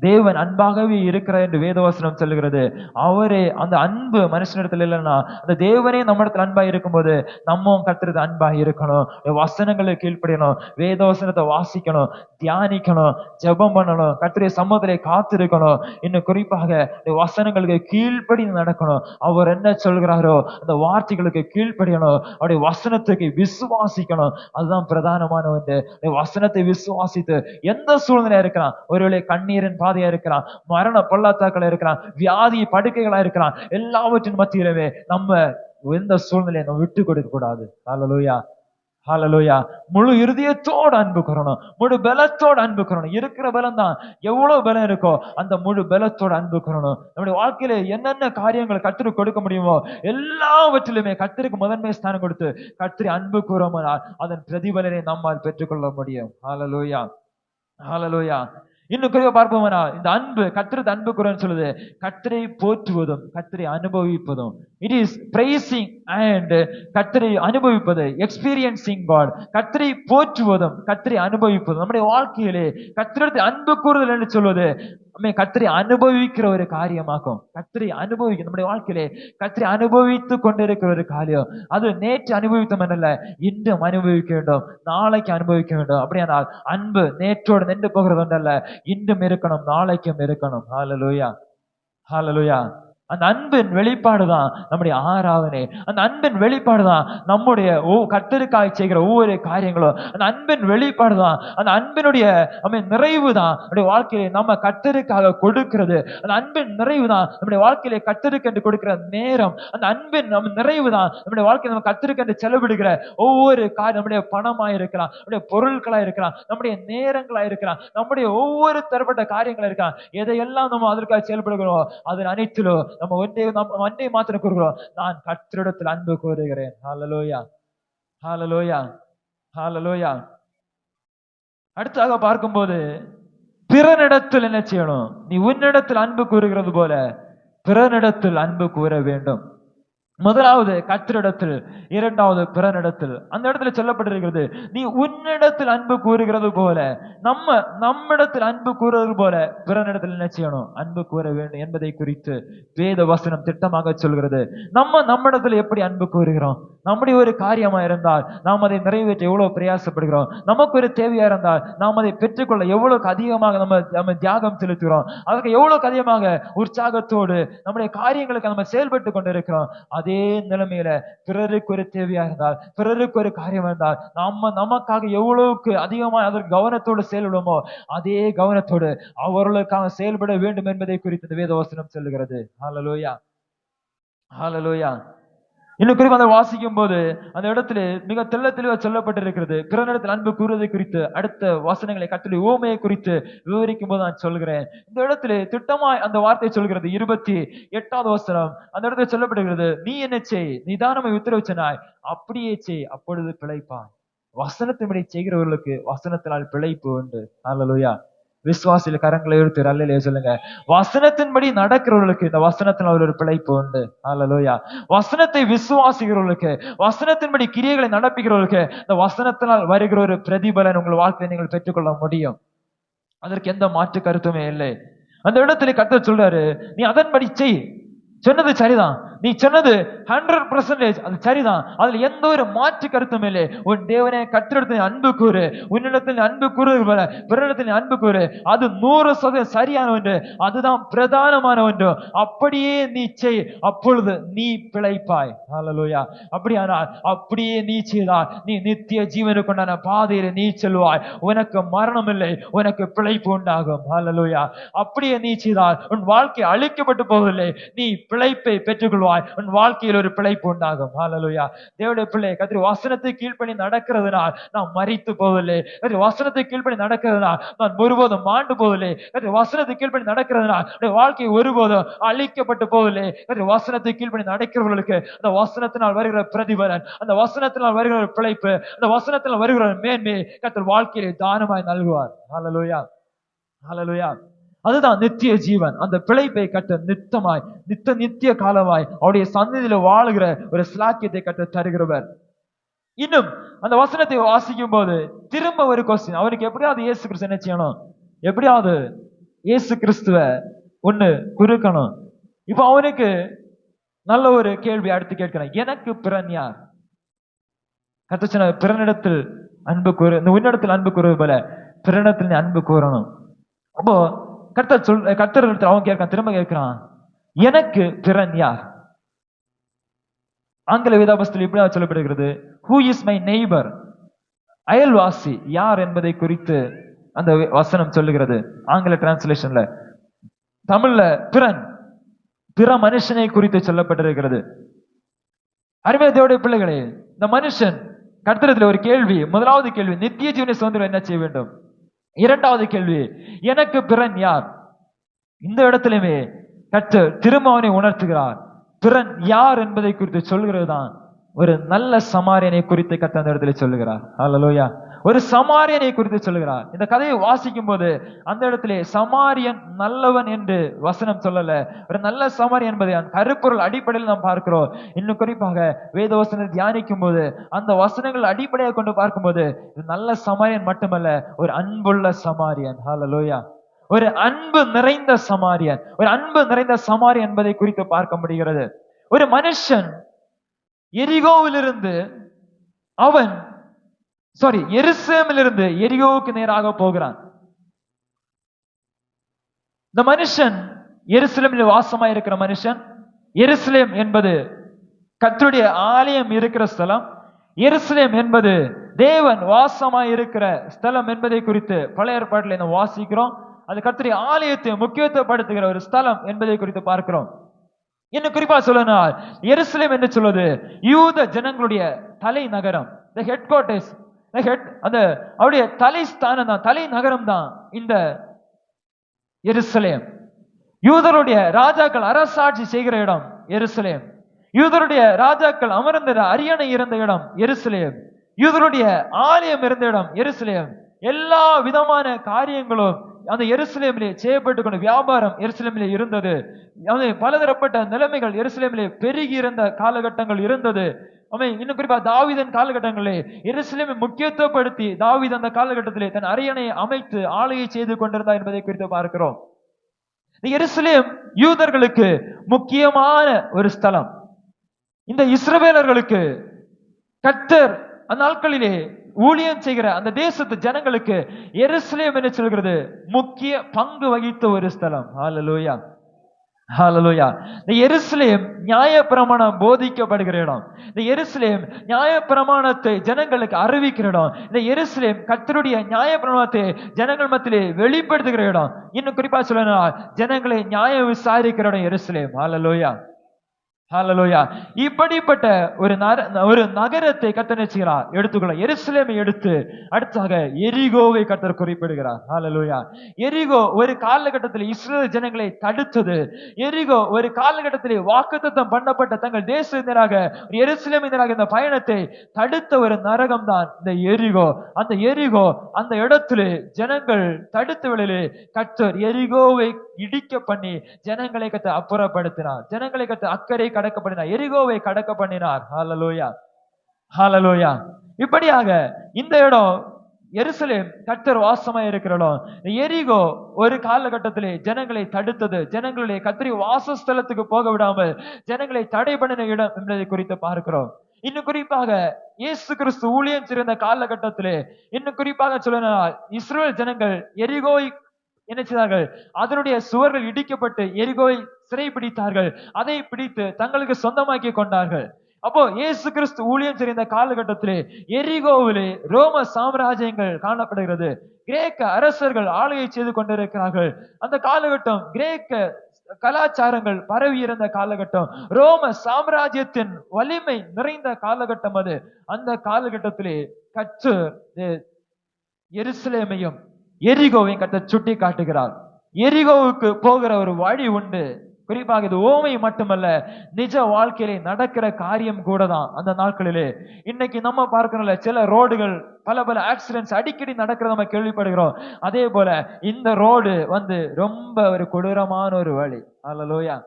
தேவன் அன்பாகவே இருக்கிறார் என்று வேதவசனம் சொல்லுகிறது. அவரே அந்த அன்பு மனுஷனிடத்தில் இல்லைன்னா அந்த தேவனே நம்ம இடத்துல அன்பா இருக்கும்போது நம்மவும் கர்த்தருக்கு அன்பா இருக்கணும். வசனங்களை கீழ்ப்படியணும், வேதவசனத்தை வாசிக்கணும், தியானிக்கணும், ஜெபம் பண்ணணும், கர்த்தருடைய சமூகத்திலே காத்திருக்கணும். இன்னும் குறிப்பாக வசனங்களுக்கு கீழ்ப்படி நடக்கணும். அவர் என்ன சொல்கிறாரோ அந்த வார்த்தைகளுக்கு கீழ்ப்படியணும், அவருடைய வசனத்துக்கு விசுவாசிக்கணும். அதுதான் பிரதானமான ஒன்று. வசனத்தை விசுவாசித்து எந்த சூழ்நிலையா இருக்கலாம், ஒருவேளை கண்ணீரின் பாதையா இருக்கலாம், மரண பள்ளத்தாக்களா இருக்கலாம், வியாதி படுக்கைகளா இருக்கலாம், எல்லாவற்றின் மத்தியிலுமே நம்ம எந்த சூழ்நிலையை நம்ம விட்டு கொடுக்க கூடாது. ஹல்லேலூயா, ஹல்லேலூயா. முழு இருதயத்தோடு அன்பு கூறணும், முழு பலத்தோடு அன்பு கூறணும். இருக்கிற பலம் தான், எவ்வளவு பலம் இருக்கோ அந்த முழு பலத்தோடு அன்பு கூறணும். நம்முடைய வாழ்க்கையில என்னென்ன காரியங்கள் கர்த்தருக்கு கொடுக்க முடியுமோ எல்லாவற்றிலுமே கர்த்தருக்கு முதன்மை ஸ்தானம் கொடுத்து கர்த்தரை அன்பு கூறமானால் அதன் பிரதிபலனை நம்மால் பெற்றுக்கொள்ள முடியும். ஹல்லேலூயா, ஹல்லேலூயா. இன்னும் குறிப்பா பார்ப்போம்னா இந்த அன்பு கர்த்தருக்கு அன்பு கூறன்னு சொல்லுது, கர்த்தரை போற்றுவதும் கர்த்தரை அனுபவிப்பதும். இட் இஸ் பிரைசிங் அண்ட் கர்த்தரை அனுபவிப்பது, எக்ஸ்பீரியன்சிங் காட். கர்த்தரை போற்றுவதும் கர்த்தரை அனுபவிப்பதும். நம்முடைய வாழ்க்கையிலே கர்த்தருக்கு அன்பு கூறுதல் என்று சொல்வது கர்த்தரை அனுபவிக்கிற ஒரு காரியமாகும். கர்த்தரை அனுபவிக்க நம்முடைய வாழ்க்கையிலே கர்த்தரை அனுபவித்து கொண்டிருக்கிற ஒரு காரியம். அது நேற்று அனுபவித்தோம் என்னல்ல, இன்றும் அனுபவிக்க வேண்டும், நாளைக்கு அனுபவிக்க வேண்டும். அப்படியானால் அன்பு நேற்றோடு நின்று போகிறது ஒன்றல்ல, இன்றும் இருக்கணும், நாளைக்கும் இருக்கணும். ஹல்லேலூயா, ஹல்லேலூயா. அந்த அன்பின் வெளிப்பாடுதான் நம்முடைய ஆராதனை. அந்த அன்பின் வெளிப்பாடுதான் நம்முடைய கர்த்தருக்காக செய்கிற ஒவ்வொரு காரியங்களும். அந்த அன்பின் வெளிப்பாடுதான், அந்த அன்பினுடைய நிறைவு தான் நம்முடைய வாழ்க்கையிலே நம்ம கர்த்தருக்காக கொடுக்கிறது. அந்த அன்பின் நிறைவு தான் நம்முடைய வாழ்க்கையிலே கர்த்தருக்கு என்று கொடுக்கிற நேரம். அந்த அன்பின் நிறைவு தான் நம்முடைய வாழ்க்கையை நம்ம கர்த்தருக்கு என்று செலவிடுகிற ஒவ்வொரு காரியம். நம்முடைய பணமா இருக்கலாம், நம்முடைய பொருட்களா இருக்கலாம், நம்முடைய நேரங்களா இருக்கலாம், நம்முடைய ஒவ்வொரு தரப்பட்ட காரியங்களா இருக்கலாம். எதையெல்லாம் நம்ம அதற்காக செயல்படுகிறோம் அதன் அனைத்திலும் நம்ம ஒன்றை மாத்திரம் கூறுகிறோம், நான் கர்த்தரிடத்தில் அன்பு கூறுகிறேன். ஹல்லேலூயா, ஹல்லேலூயா, ஹல்லேலூயா. அடுத்தாக பார்க்கும்போது பிறனிடத்தில் என்ன செய்யணும்? நீ உன்னிடத்தில் அன்பு கூறுகிறது போல பிறனிடத்தில் அன்பு கூற வேண்டும். முதலாவது கர்த்தரிடத்தில், இரண்டாவது பிறனிடத்தில். அந்த இடத்துல சொல்லப்பட்டிருக்கிறது, நீ உன்னிடத்தில் அன்பு கூறுகிறது போல, நம்மிடத்தில் அன்பு கூறுவது போல பிறனிடத்தில் என்ன செய்யணும்? அன்பு கூற வேண்டும் என்பதை குறித்து வேத வசனம் திட்டமாக சொல்கிறது. நம்மிடத்தில் எப்படி அன்பு கூறுகிறோம்? நம்முடைய ஒரு காரியமா இருந்தால் நாம் அதை நிறைவேற்ற எவ்வளவு பிரயாசப்படுகிறோம். நமக்கு ஒரு தேவையா இருந்தால் நாம் அதை பெற்றுக்கொள்ள எவ்வளவுக்கு அதிகமாக நம்ம தியாகம் செலுத்துகிறோம். அதற்கு எவ்வளவுக்கு அதிகமாக உற்சாகத்தோடு நம்முடைய காரியங்களுக்கு நம்ம செயல்பட்டு கொண்டிருக்கிறோம். அதே நிலைமையில பிறருக்கு ஒரு தேவையா இருந்தால், பிறருக்கு ஒரு காரியம் இருந்தால், நமக்காக எவ்வளவுக்கு அதிகமா அதற்கு கவனத்தோடு செயல்படுமோ அதே கவனத்தோடு அவர்களுக்காக செயல்பட வேண்டும் என்பதை குறித்து இந்த வேதவசனம் சொல்லுகிறது. ஹல்லேலூயா, ஹல்லேலூயா. இன்னும் குறிப்பாக அதை வாசிக்கும் போது அந்த இடத்துல மிக தெளிவாக சொல்லப்பட்டிருக்கிறது. பிறனிடத்தில் அன்பு கூறுவதை குறித்து அடுத்த வசனங்களை கர்த்தருடைய உவமையை குறித்து விவரிக்கும் போது நான் சொல்கிறேன். இந்த இடத்துல திட்டமாய் அந்த வார்த்தை சொல்கிறது. 28வது வசனம் அந்த இடத்துல சொல்லப்படுகிறது, நீ என்ன செய், நிதானமாய் உத்தரவிச்சனாய் அப்படியே செய், அப்பொழுது பிழைப்பாய். வசனத்தின்படி செய்கிறவர்களுக்கு வசனத்தினால் பிழைப்பு உண்டு. ஹல்லேலூயா. விசுவாசில கரங்களை எடுத்து அல்லேலூயா சொல்லுங்க. வசனத்தின்படி நடக்கிறவர்களுக்கு இந்த வசனத்தினால் ஒரு பிழைப்பு உண்டு. ஹல்லேலூயா. வசனத்தை விசுவாசிக்கிறவர்களுக்கு, வசனத்தின்படி கிரியைகளை நடப்பிக்கிறவர்களுக்கு இந்த வசனத்தினால் வருகிற ஒரு பிரதிபலன் உங்கள் வாழ்க்கையை நீங்கள் பெற்றுக்கொள்ள முடியும். அதற்கு எந்த மாற்று கருத்துமே இல்லை. அந்த இடத்துல கர்த்தர் சொல்றாரு, நீ அதன்படி செய். சொன்னது சரிதான், நீ சொன்னது 100% அது சரிதான். அதுல எந்த ஒரு மாற்று கருத்தும் இல்லை. உன் தேவனே கர்த்தரிடத்தில் அன்பு கூறு, உன்னிடத்தில் அன்பு கூறுவது போல பிறரிடத்தில் அன்பு கூறு. அது 100% சரியான ஒன்று, அதுதான் பிரதானமான ஒன்று. அப்படியே நீ செய், அப்பொழுது நீ பிழைப்பாய். ஹல்லேலூயா. அப்படியானால் அப்படியே நீ செய்தால் நீ நித்திய ஜீவனுக்கு உண்டான பாதையில நீ செல்வாய். உனக்கு மரணம் இல்லை, உனக்கு பிழைப்பு உண்டாகும். ஹல்லேலூயா. அப்படியே நீ செய்தால் உன் வாழ்க்கை அழிக்கப்பட்டு போவதில்லை, நீ பிழைப்பை பெற்றுக்கொள்வாய். உன் வாழ்க்கையில் ஒரு பிழைப்பு உண்டாகும். ஹல்லேலூயா. தேவனுடைய பிள்ளை, கர்த்தருடைய வசனத்தை கீழ்ப்படி நடக்கிறதுனால் நாம் மரித்து போவதில்லை. கர்த்தருடைய வசனத்தை கீழ்ப்படி நடக்கிறதுனால் நான் ஒருபோதும் மாண்டு போவதில்லை. கர்த்தருடைய வசனத்தை கீழ்ப்படி நடக்கிறதுனால் வாழ்க்கை ஒருபோதும் அழிக்கப்பட்டு போவதில்லை. கர்த்தருடைய வசனத்தை கீழ்ப்படி நடக்கிறவர்களுக்கு அந்த வசனத்தினால் வருகிற பிரதிபலன், அந்த வசனத்தினால் வருகிற பிழைப்பு, அந்த வசனத்தினால் வருகிற மேன்மை கர்த்தர் வாழ்க்கையிலே தானமாய் நல்குவார். ஹல்லேலூயா, ஹல்லேலூயா. அதுதான் நித்திய ஜீவன். அந்த பிழைப்பை கட்ட நித்தமாய் நித்திய காலமாய் அவருடைய சந்நிதியில வாழுகிற ஒரு ஸ்லாக்கியத்தை கட்ட தருகிறவர். இன்னும் அந்த வசனத்தை வாசிக்கும் போது திரும்ப ஒரு கொஸ்டின், அவருக்கு எப்படியாவது இயேசு கிறிஸ்து என்ன செய்யணும்? எப்படியாவது இயேசு கிறிஸ்துவ ஒண்ணு குறுக்கணும். இப்ப அவனுக்கு நல்ல ஒரு கேள்வி அடுத்து கேட்கிறேன், எனக்கு பிறன் யார்? கர்த்தர் பிறனிடத்தில் அன்பு கூறு, இந்த உன்னிடத்தில் அன்பு கூறுவது போல பிறனிடத்தில் நீ அன்பு கூறணும். அப்போ கர்த்தர் அவன் கேட்கிறான், திரும்ப கேட்கிறான், எனக்கு பிறன் யார்? ஆங்கில வேதாபஸ்தில் இப்படி சொல்லப்படுகிறது, who is my neighbor? அயல்வாசி யார் என்பதை குறித்து அந்த வசனம் சொல்லுகிறது. ஆங்கில டிரான்ஸ்லேஷன்ல, தமிழ்ல பிறன், பிற மனுஷனை குறித்து சொல்லப்பட்டிருக்கிறது. அருமையான தேவனுடைய பிள்ளைகளே, இந்த மனுஷன் கர்த்தரிடத்தில் ஒரு கேள்வி. முதலாவது கேள்வி, நித்திய ஜீவனை சுதந்திரம் என்ன செய்ய வேண்டும்? இரண்டாவது கேள்வி, எனக்கு பிறன் யார்? இந்த இடத்திலுமே கர்த்தர் திரும்ப அவனை உணர்த்துகிறார். பிறன் யார் என்பதை குறித்து சொல்கிறது தான் ஒரு நல்ல சமாரியனை குறித்து கர்த்தர் அந்த இடத்துல சொல்லுகிறார். ஹல்லேலூயா. ஒரு சமாரியனை குறித்து சொல்லுகிறார். இந்த கதையை வாசிக்கும் போது அந்த இடத்திலே சமாரியன் நல்லவன் என்று வசனம் சொல்லல, ஒரு நல்ல சமாரியன் என்பதை கருப்பொருள் அடிப்படையில் நாம் பார்க்கிறோம். இன்னும் குறிப்பாக வேத வசனத்தை தியானிக்கும் போது அந்த வசனங்கள் அடிப்படையாக கொண்டு பார்க்கும்போது நல்ல சமாரியன் மட்டுமல்ல, ஒரு அன்புள்ள சமாரியன். ஹல்லேலூயா. ஒரு அன்பு நிறைந்த சமாரியன், ஒரு அன்பு நிறைந்த சமாரியன் என்பதை குறித்து பார்க்க முடிகிறது. ஒரு மனுஷன் எரிகோவிலிருந்து எருசலேமிலிருந்து எரிகோவுக்கு நேராக போகிறான். இந்த மனுஷன் எருசலேமில் வாசமாய் இருக்கிற மனுஷன். எருசலேம் என்பது கர்த்தருடைய ஆலயம் இருக்கிற ஸ்தலம். எருசலேம் என்பது தேவன் வாசமாய் இருக்கிற ஸ்தலம் என்பதை குறித்து பழைய ஏற்பாட்டில் நம்ம வாசிக்கிறோம். அது கர்த்தருடைய ஆலயத்தை முக்கியத்துவப்படுத்துகிற ஒரு ஸ்தலம் என்பதை குறித்து பார்க்கிறோம். இன்னும் குறிப்பா சொல்லனால் எருசலேம் என்று சொல்வது யூத ஜனங்களுடைய தலைநகரம், the headquarters, அந்த அவருடைய தலைஸ்தானம் தான், தலைநகரம் தான் இந்த எருசலேம். யூதருடைய ராஜாக்கள் அரசாட்சி செய்கிற இடம் எருசலேம். யூதருடைய ராஜாக்கள் அமர்ந்த அரியணை இருந்த இடம் எருசலேம். யூதருடைய ஆலயம் இருந்த இடம் எருசலேம். எல்லா விதமான காரியங்களும் அந்த எருசலேமிலே செய்யப்பட்டு கொண்ட வியாபாரம் எருசலேமிலே இருந்தது. பலதரப்பட்ட நிலைமைகள் எருசலேமிலே பெருகி இருந்த காலகட்டங்கள் இருந்தது. இன்னும் குறிப்பா தாவீதின் காலகட்டங்களிலே எருசலேமை முக்கியத்துவப்படுத்தி தாவீது அந்த காலகட்டத்திலே தன் அரியணை அமைத்து ஆலையை செய்து கொண்டிருந்தார் என்பதை குறித்து பார்க்கிறோம். எருசலேம் யூதர்களுக்கு முக்கியமான ஒரு ஸ்தலம். இந்த இஸ்ரவேலர்களுக்கு கர்த்தர் அந்த நாட்களிலே ஊழியம் செய்கிற அந்த தேசத்து ஜனங்களுக்கு எருசலேம் என்று சொல்கிறது முக்கிய பங்கு வகித்த ஒரு ஸ்தலம். ஹல்லேலூயா, ஹல்லேலூயா. இந்த எருசலேம் நியாயப்பிரமாணம் போதிக்கப்படுகிற இடம். இந்த எருசலேம் நியாயப்பிரமாணத்தை ஜனங்களுக்கு அறிவிக்கிற இடம். இந்த எருசலேம் கர்த்தருடைய நியாயப்பிரமாணத்தை ஜனங்கள் மத்தியிலே வெளிப்படுத்துகிற இடம். இன்னும் குறிப்பா சொல்லணும், ஜனங்களை நியாயம் விசாரிக்கிற இடம் எருசலேம். ஹல்லேலூயா, ஹல்லேலூயா. இப்படிப்பட்ட ஒரு நகரத்தை கர்த்தர் செய்கிறார், எடுத்துக்கொள்ள எருசலேமை எடுத்து அடுத்தாக எரிகோவை கர்த்தர் குறிப்பிடுகிறார். ஹல்லேலூயா. எரிகோ ஒரு காலகட்டத்தில் இஸ்ரவேல் ஜனங்களை தடுத்தது. எரிகோ ஒரு காலகட்டத்தில் வாக்குத்தத்தம் பண்ணப்பட்ட தங்கள் தேசத்தினராக எருசலேமினராக இந்த பயணத்தை தடுத்த ஒரு நரகம் தான் இந்த எரிகோ. அந்த எரிகோ அந்த இடத்திலே ஜனங்கள் தடுத்த வேளையிலே கர்த்தர் எரிகோவை இடிக்க பண்ணி ஜனங்களை கத்த அப்புறப்படுத்தினார். ஜனங்களை கத்த அக்கறை கடக்க பண்ணினார், எரிகோவை கடக்க பண்ணினார். ஹல்லேலூயா, ஹல்லேலூயா. இப்படியாக இந்த இடம் எருசலேம் கர்த்தர் வாசமாய் இருக்கிற இடம். எரிகோ ஒரு காலகட்டத்திலே ஜனங்களை தடுத்தது, ஜனங்களுடைய கர்த்தருடைய வாசஸ்தலத்துக்கு போக விடாமல் ஜனங்களை தடை பண்ணின இடம் என்பதை குறித்து பார்க்கிறோம். இன்னும் குறிப்பாக இயேசு கிறிஸ்து ஊழியம் செய்த காலகட்டத்திலே இன்னும் குறிப்பாக சொல்லனால் இஸ்ரவேல் ஜனங்கள் எரிகோவை என்ன செய்தார்கள், அதனுடைய சுவர்கள் இடிக்கப்பட்டு எரிகோவை சிறை பிடித்தார்கள். அதை பிடித்து தங்களுக்கு சொந்தமாக்கி கொண்டார்கள். அப்போ இயேசு கிறிஸ்து ஊழியம் செய்த காலகட்டத்திலே எரிகோவிலே ரோம சாம்ராஜ்யங்கள் காணப்படுகிறது. கிரேக்க அரசர்கள் ஆளுகை செய்து கொண்டிருக்கிறார்கள். அந்த காலகட்டம் கிரேக்க கலாச்சாரங்கள் பரவி இருந்த காலகட்டம், ரோம சாம்ராஜ்யத்தின் வலிமை நிறைந்த காலகட்டம் அது. அந்த காலகட்டத்திலே கர்த்தர் எருசலேமையும் எரிகோவையும் கர்த்தர் சுட்டி காட்டுகிறார். எரிகோவுக்கு போகிற ஒரு வழி உண்டு. குறிப்பாக இது ஓமை மட்டுமல்ல, நிஜ வாழ்க்கையிலே நடக்கிற காரியம் கூட தான். அந்த நாட்களிலே இன்னைக்கு நம்ம பார்க்கிறோம்ல, சில ரோடுகள் பல ஆக்சிடென்ட்ஸ் அடிக்கடி நடக்கிறத நம்ம கேள்விப்படுகிறோம். அதே போல இந்த ரோடு ரொம்ப ஒரு கொடூரமான ஒரு வழி. ஹல்லேலூயா,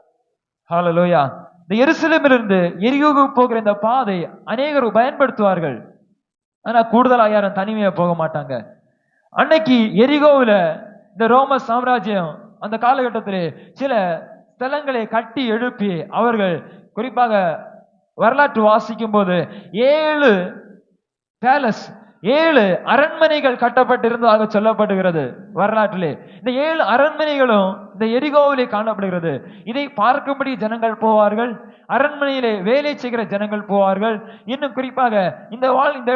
ஹல்லேலூயா. இந்த எருசலேமிலிருந்து எரிகோவுக்கு போகிற இந்த பாதை அநேகர் பயன்படுத்துவார்கள். ஆனா கூடுதலா யாரும் தனிமையா போக மாட்டாங்க. அன்னைக்கு எரிகோவுல இந்த ரோம சாம்ராஜ்யம் அந்த காலகட்டத்திலே சில ஸ்தலங்களை கட்டி எழுப்பி அவர்கள் குறிப்பாக வரலாற்று வாசிக்கும் போது 7 பேலஸ் 7 அரண்மனைகள் கட்டப்பட்டிருந்ததாக சொல்லப்படுகிறது வரலாற்றிலே. இந்த 7 அரண்மனைகளும் இந்த எரிகோவிலே காணப்படுகிறது. இதை பார்க்கும்படி ஜனங்கள் போவார்கள், அரண்மனையிலே வேலை செய்கிற ஜனங்கள் போவார்கள். இன்னும் குறிப்பாக இந்த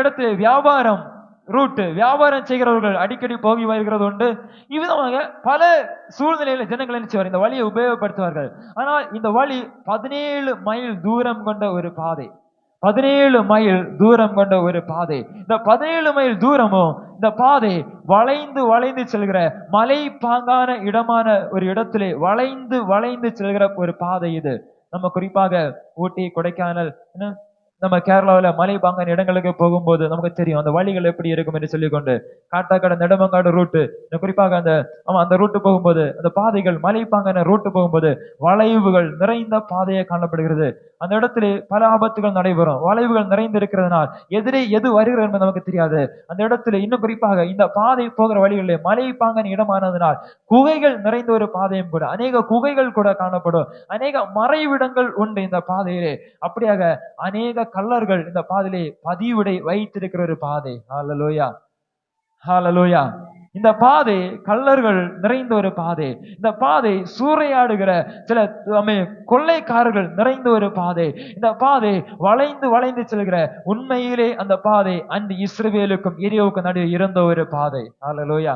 இடத்துல வியாபாரம் செய்கிறவர்கள் அடிக்கடி போகி வருகிறது உண்டு. இவ்விதமாக பல சூழ்நிலையில ஜனங்கள் நினைச்சவர் இந்த வழியை உபயோகப்படுத்துவார்கள். ஆனால் இந்த வழி 17 மைல் தூரம் கொண்ட ஒரு பாதை. 17 மைல் தூரம் கொண்ட ஒரு பாதை. இந்த 17 மைல் தூரமும் இந்த பாதை வளைந்து வளைந்து செல்கிற மலை பாங்கான இடமான ஒரு இடத்திலே வளைந்து செல்கிற ஒரு பாதை இது. நம்ம குறிப்பாக ஊட்டி, கொடைக்கானல், நம்ம கேரளாவில மலை பாங்கான இடங்களுக்கு போகும்போது நமக்கு தெரியும் அந்த வழிகள் எப்படி இருக்கும் என்று சொல்லிக்கொண்டு. காட்டாக்காடு, நெடுமங்காடு ரூட்டு, குறிப்பாக அந்த ரூட்டு போகும்போது அந்த பாதைகள் மலை பாங்கான ரூட்டு போகும்போது வளைவுகள் நிறைந்த பாதையை காணப்படுகிறது. அந்த இடத்துல பல ஆபத்துகள் நடைபெறும். வளைவுகள் நிறைந்து இருக்கிறதுனால் எதிரே எது வருகிறது என்பது நமக்கு தெரியாது. அந்த இடத்துல இன்னும் குறிப்பாக இந்த பாதை போகிற வழிகளிலே மலை பாங்கான இடமானதனால் குகைகள் நிறைந்த ஒரு பாதையும் கூட, அநேக குகைகள் கூட காணப்படும். அநேக மறைவிடங்கள் உண்டு இந்த பாதையிலே. அப்படியாக அநேக கள்ளர்கள் இந்த பாதையிலே பதிவிடை வைத்திருக்கிற ஒரு பாதை. ஹல்லேலூயா, ஹல்லேலூயா. இந்த பாதை கள்ளர்கள் நிறைந்த ஒரு பாதை. இந்த பாதை சூறையாடுகிற சில கொள்ளைக்காரர்கள் நிறைந்த ஒரு பாதை. இந்த பாதை வளைந்து செல்கிற, உண்மையிலே அந்த பாதை அந்த இஸ்ரவேலுக்கும் எரியோவுக்கும் நடுவே இருந்த ஒரு பாதை. ஹல்லேலூயா,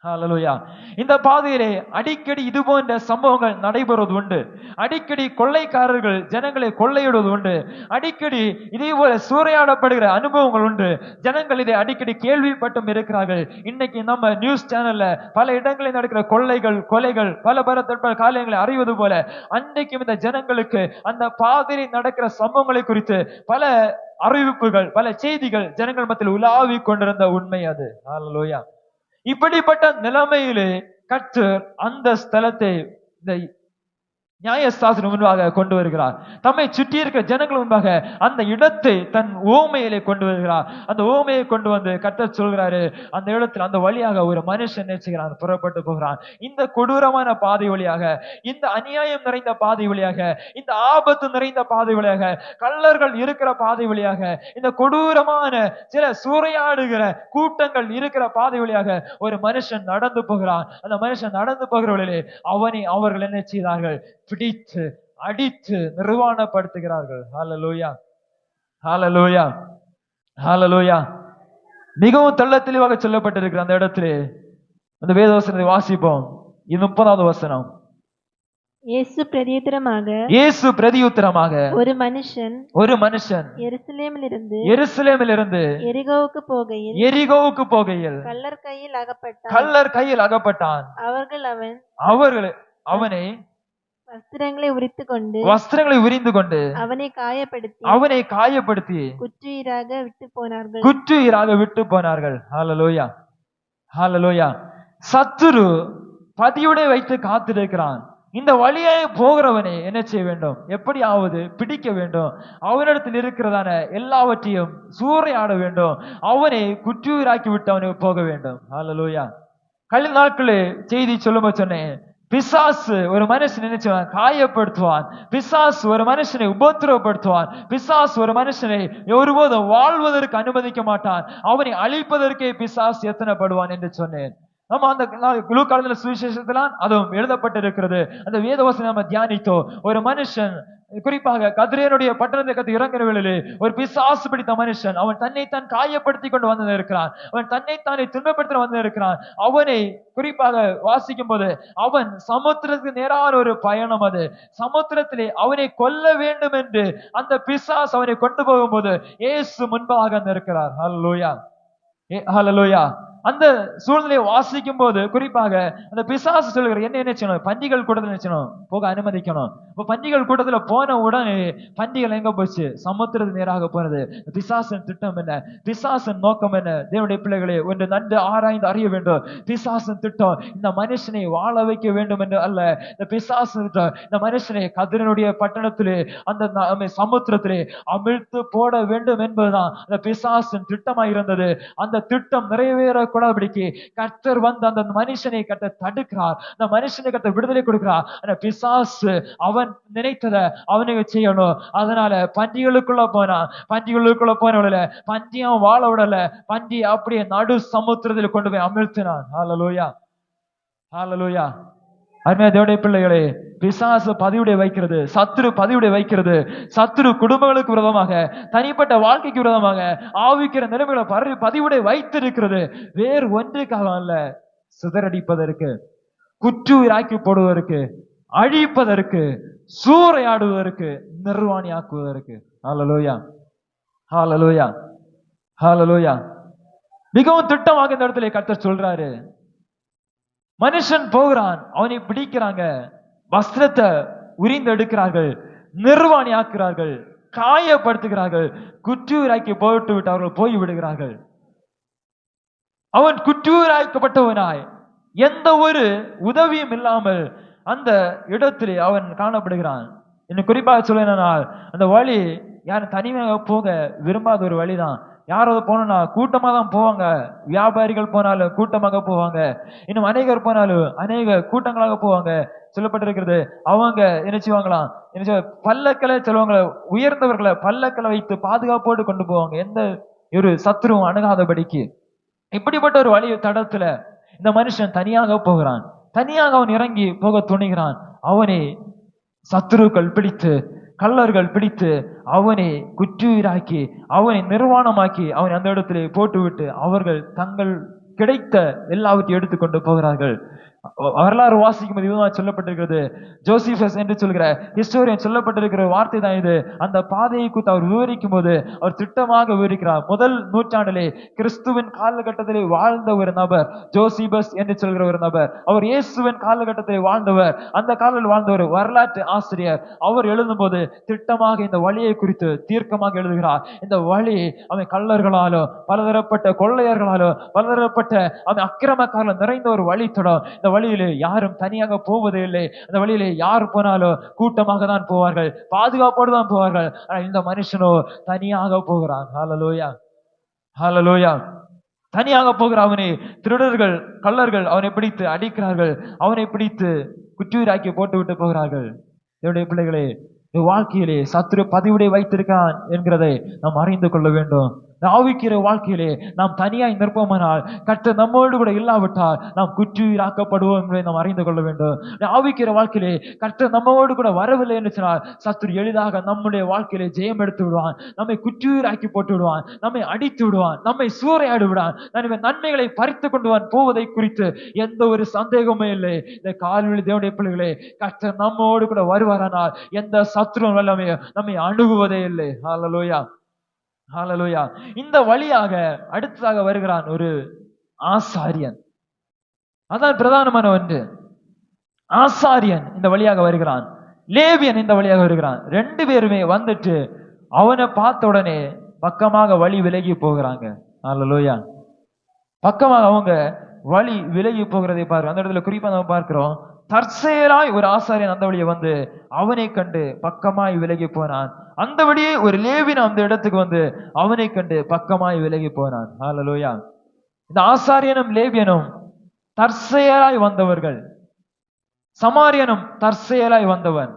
ஹல்லேலூயா. இந்த பாதையிலே அடிக்கடி இது போன்ற சம்பவங்கள் நடைபெறுவது உண்டு. அடிக்கடி கொள்ளைக்காரர்கள் ஜனங்களை கொள்ளையிடுவது உண்டு. அடிக்கடி இதே போல சூறையாடப்படுகிற அனுபவங்கள் உண்டு. ஜனங்கள் இதை அடிக்கடி கேள்விப்பட்டும் இருக்கிறார்கள். இன்னைக்கு நம்ம நியூஸ் சேனல்ல பல இடங்களில் நடக்கிற கொள்ளைகள், கொலைகள், பல காரியங்களை அறிவது போல அன்றைக்கும் இந்த ஜனங்களுக்கு அந்த பாதையில் நடக்கிற சம்பவங்களை குறித்து பல அறிவிப்புகள், பல செய்திகள் ஜனங்கள் மத்தியில் உலாவிக் கொண்டிருந்த உண்மை அது. ஹல்லேலூயா. இப்படிப்பட்ட நிலைமையிலே கர்த்தர் அந்த ஸ்தலத்தை இந்த நியாயசாஸ்திரம் முன்பாக கொண்டு வருகிறார். தம்மை சுற்றி இருக்கிற ஜனங்கள் முன்பாக அந்த இடத்தை தன் ஓமையிலே கொண்டு வருகிறார். அந்த ஓமையை கொண்டு வந்து கர்த்தர் சொல்கிறாரு, அந்த இடத்துல அந்த வழியாக ஒரு மனுஷன் நினைச்சுகிறான், புறப்பட்டு போகிறான். இந்த கொடூரமான பாதை வழியாக, இந்த அநியாயம் நிறைந்த பாதை வழியாக, இந்த ஆபத்து நிறைந்த பாதை வழியாக, கள்ளர்கள் இருக்கிற பாதை வழியாக, இந்த கொடூரமான சில சூறையாடுகிற கூட்டங்கள் இருக்கிற பாதை வழியாக ஒரு மனுஷன் நடந்து போகிறான். அந்த மனுஷன் நடந்து போகிறவர்களே அவர்கள் என்ன செய்தார்கள்? பிடித்து அடித்து நிர்வாணப்படுத்துகிறார்கள். ஹல்லேலூயா, ஹல்லேலூயா, ஹல்லேலூயா. மிகவும் தெள்ள தெளிவாக சொல்லப்பட்டிருக்கிற அந்த இடத்திலே அந்த வேத வசனத்தை வாசிப்போம். இது 30வது வசனம். இயேசு பிரதியுத்தரமாக ஒரு மனுஷன் எருசலேமிலிருந்து எரிகோவுக்கு போகையில் கள்ளர் கையில் அகப்பட்டான். அவர்கள் அவனை வஸ்திரங்களை உரிந்து கொண்டு அவனை காயப்படுத்தி குற்றுயிராக விட்டு போனார்கள். ஹல்லேலூயா, ஹல்லேலூயா. சத்துரு பதியுடை வைத்து காத்திருக்கிறான். இந்த வழியை போகிறவனை என்ன செய்ய வேண்டும்? எப்படியாவது பிடிக்க வேண்டும். அவனிடத்தில் இருக்கிறதான எல்லாவற்றையும் சூறையாட வேண்டும். அவனை குற்றுயிராக்கி விட்டு அவனை போக வேண்டும். ஹல்லேலூயா. கல்வி நாட்களே செய்தி சொல்லும்போது சொன்னேன், பிசாசு ஒரு மனுஷன் நினைச்சுவான், காயப்படுத்துவான். பிசாசு ஒரு மனுஷனை உபத்திரவப்படுத்துவான். பிசாசு ஒரு மனுஷனை ஒருபோதும் வாழ்வதற்கு அனுமதிக்க மாட்டான். அவனை அழிப்பதற்கே பிசாசு எத்தனைப்படுவான் என்று சொன்னேன். நம்ம அந்த லூக்கான சுவிசேஷத்திலாம் அதுவும் எழுதப்பட்டிருக்கிறது. அந்த வேதவசனம் நம்ம தியானித்தோம். ஒரு மனுஷன் குறிப்பாக கதிரேனுடைய பட்டணத்தை கத்து இறங்குற வேளையிலே ஒரு பிசாசு பிடித்த மனுஷன், அவன் தன்னைத்தான் காயப்படுத்தி கொண்டு வந்து இருக்கிறான். அவன் தன்னைத்தானே துன்பப்படுத்த வந்து இருக்கிறான். அவனை குறிப்பாக வாசிக்கும் போது அவன் சமுத்திரத்துக்கு நேரான ஒரு பயணம். அது சமுத்திரத்திலே அவனை கொல்ல வேண்டும் என்று அந்த பிசாசு அவனை கொண்டு போகும்போது இயேசு முன்பாக இருக்கிறார். ஹல்லேலூயா, ஹல்லேலூயா. அந்த சூழ்நிலையை வாசிக்கும் போது குறிப்பாக அந்த பிசாசு சொல்லுகிற என்ன செய்யணும்? பண்டிகள் கூட்டத்தில் நினைச்சணும் போக அனுமதிக்கணும். இப்போ பண்டிகள் கூட்டத்துல போன உடனே பண்டிகள் எங்க போச்சு? சமுத்திரத்து நேராக போனது. பிசாசன் திட்டம் என்ன? பிசாசன் நோக்கம் என்ன? தேவனுடைய பிள்ளைகளே, ஒன்று நன்கு ஆராய்ந்து அறிய வேண்டும். பிசாசன் திட்டம் இந்த மனுஷனை வாழ வைக்க வேண்டும் என்று அல்ல. இந்த பிசாசன் திட்டம் இந்த மனுஷனை கதிரனுடைய பட்டணத்திலே அந்த சமுத்திரத்திலே அமிழ்த்து போட வேண்டும் என்பதுதான் அந்த பிசாசன் திட்டமாக இருந்தது. அந்த திட்டம் நிறைவேற கூடாதபடிக்கு கர்த்தர் வந்து அந்த மனுஷனை தடுக்கிறார். அந்த மனுஷனை விடுதலை கொடுக்கிறார். அந்த பிசாசு அவன் நினைத்ததை அவனுக்கு செய்யணும். அதனால பண்டிகளுக்குள்ள போனவள பண்டியம் வாழ விடல. பண்டி அப்படியே நடு சமுத்திரத்தில் கொண்டு போய் அமிழ்த்தினான். ஹல்லேலூயா, ஹல்லேலூயா. அருமையா தேவனுடைய பிள்ளைகளே, பிசாசு பதிவுடைய வைக்கிறது, சத்துரு பதிவுடைய வைக்கிறது. சத்துரு குடும்பங்களுக்கு விரோதமாக, தனிப்பட்ட வாழ்க்கைக்கு விரோதமாக ஆவிக்கிற நிலைமைகளை பதிவுடைய வைத்திருக்கிறது. வேறு ஒன்றுக்காக அல்ல, சிதறடிப்பதற்கு, குற்றுயிராக்கி போடுவதற்கு, அழிப்பதற்கு, சூறையாடுவதற்கு, நிர்வாணியாக்குவதற்கு. ஹல்லேலூயா, ஹல்லேலூயா, ஹல்லேலூயா. மிகவும் திட்டமாக இந்த இடத்துல கர்த்தர் சொல்றாரு. மனுஷன் போகிறான், அவனை பிடிக்கிறாங்க, வஸ்திரத்தை உரிந்து எடுக்கிறார்கள், நிர்வாணி ஆக்குகிறார்கள், காயப்படுத்துகிறார்கள், குற்றூராக்கி போட்டு விட்டு அவர்கள் போய் விடுகிறார்கள். அவன் குற்றூராக்கப்பட்டவனாய் எந்த ஒரு உதவியும் இல்லாமல் அந்த இடத்திலே அவன் காணப்படுகிறான். இன்னும் குறிப்பாக சொல்லனால் அந்த வழி யாரும் தனிமையாக போக விரும்பாத ஒரு வழிதான். யாராவது போனா கூட்டமா தான் போவாங்க. வியாபாரிகள் போனாலும் கூட்டமாக போவாங்க. இன்னும் அநேகர் போனாலும் அநேக கூட்டங்களாக போவாங்க. சொல்லப்பட்டிருக்கிறது, அவங்க என்ன செய்வாங்களாம், பல்லக்களை சொல்லுவாங்க, உயர்ந்தவர்களை பல்லக்களை வைத்து பாதுகாப்போடு கொண்டு போவாங்க, எந்த ஒரு சத்துருவும் அணுகாதபடிக்கு. இப்படிப்பட்ட ஒரு வழி தடத்துல இந்த மனுஷன் தனியாக போகிறான். தனியாக அவன் இறங்கி போக துணிகிறான். அவனை சத்துருக்கள் பிடித்து, கள்ளர்கள் பிடித்து அவனை குற்றுயிராக்கி, அவனை நிர்வாணமாக்கி, அவனை அந்த இடத்திலே போட்டுவிட்டு அவர்கள் தங்கள் கிடைத்த எல்லாவற்றையும் எடுத்துக்கொண்டு போகிறார்கள். வரலாறு வாசிக்கும் போது இதுதான் சொல்லப்பட்டிருக்கிறது. ஜோசிபஸ் என்று சொல்கிற ஹிஸ்டோரியன் சொல்லப்பட்டிருக்கிற வார்த்தை தான் இது. அந்த பாதையை குறித்து அவர் விவரிக்கும் போது அவர் திட்டமாக விவரிக்கிறார். முதல் நூற்றாண்டிலே கிறிஸ்துவின் காலகட்டத்திலே வாழ்ந்த ஒரு நபர் ஜோசிபஸ் என்று சொல்கிற ஒரு நபர். அவர் இயேசுவின் காலகட்டத்திலே வாழ்ந்தவர். அந்த காலத்தில் வாழ்ந்தவர் வரலாற்று ஆசிரியர். அவர் எழுதும் போது திட்டமாக இந்த வழியை குறித்து தீர்க்கமாக எழுதுகிறார். இந்த வழி அவன் கள்ளர்களாலோ பலதரப்பட்ட கொள்ளையர்களாலோ பலதரப்பட்ட அவன் அக்கிரமக்காரர்கள் நிறைந்த ஒரு வழித்தடம். இந்த வழியிலே யாரும் தனியாக போவதே இல்லை. அந்த வழியிலே யார் போனாலும் கூட்டமாக தான் போவார்கள், பாதுகாப்போடு தான் போவார்கள். ஆனால் இந்த மனுஷனோ தனியாக போகிறான். ஹல்லேலூயா, ஹல்லேலூயா. தனியாக போகிற அவனை திருடர்கள் கள்ளர்கள் அவனை பிடித்து அடிக்கிறார்கள், அவனை பிடித்து குற்றீராக்கி போட்டு விட்டு போகிறார்கள். என்னுடைய பிள்ளைகளே, வாழ்க்கையிலே சத்துரு பதிவிடை வைத்திருக்கான் என்கிறதை நாம் அறிந்து கொள்ள வேண்டும். ஆவிக்கிற வாழ்க்கையிலே நாம் தனியாய் நிற்போமானால், கர்த்தர் நம்மோடு கூட இல்லாவிட்டால் நாம் குற்றீராக்கப்படுவோம் என்பதை நாம் அறிந்து கொள்ள வேண்டும். ஆவிக்கிற வாழ்க்கையிலே கர்த்தர் நம்மோடு கூட வரவில்லை என்று சொன்னால் சத்துரு எளிதாக நம்முடைய வாழ்க்கையிலே ஜெயம் எடுத்து விடுவான், நம்மை குற்றீராக்கி போட்டு விடுவான், நம்மை அடித்து விடுவான், நம்மை சூறையாடி விடுவான், நன்மைகளை பறித்து கொண்டு போவதை குறித்து எந்த ஒரு சந்தேகமே இல்லை. இந்த கால்வெளி தேவனுடைய பிள்ளைகளே, கர்த்தர் நம்மோடு கூட வருவாரானால் எந்த சத்துரு வல்லமே நம்மை அணுகுவதே இல்லை. ஹல்லேலூயா, ஹல்லேலூயா. இந்த வழியாக அடுத்ததாக வருகிறான் ஒரு ஆசாரியன். அதான் பிரதானமான ஒன்று. ஆசாரியன் இந்த வழியாக வருகிறான், லேவியன் இந்த வழியாக வருகிறான். ரெண்டு பேருமே வந்துட்டு அவனை பார்த்த உடனே பக்கமாக வழி விலகி போகிறாங்க. ஹல்லேலூயா. பக்கமாக அவங்க வழி விலகி போகிறதை பாருங்க. அந்த இடத்துல குறிப்பா நம்ம பார்க்கிறோம், தற்செயலாய் ஒரு ஆசாரியன் அந்த வழியை வந்து அவனை கண்டு பக்கமாய் விலகி போனான். அந்த வழியே ஒரு லேவியன் அந்த இடத்துக்கு வந்து அவனை கண்டு பக்கமாய் விலகி போனான். ஹல்லேலூயா. இந்த ஆசாரியனும் லேவியனும் தற்செயலாய் வந்தவர்கள். சமாரியனும் தற்செயலாய் வந்தவன்.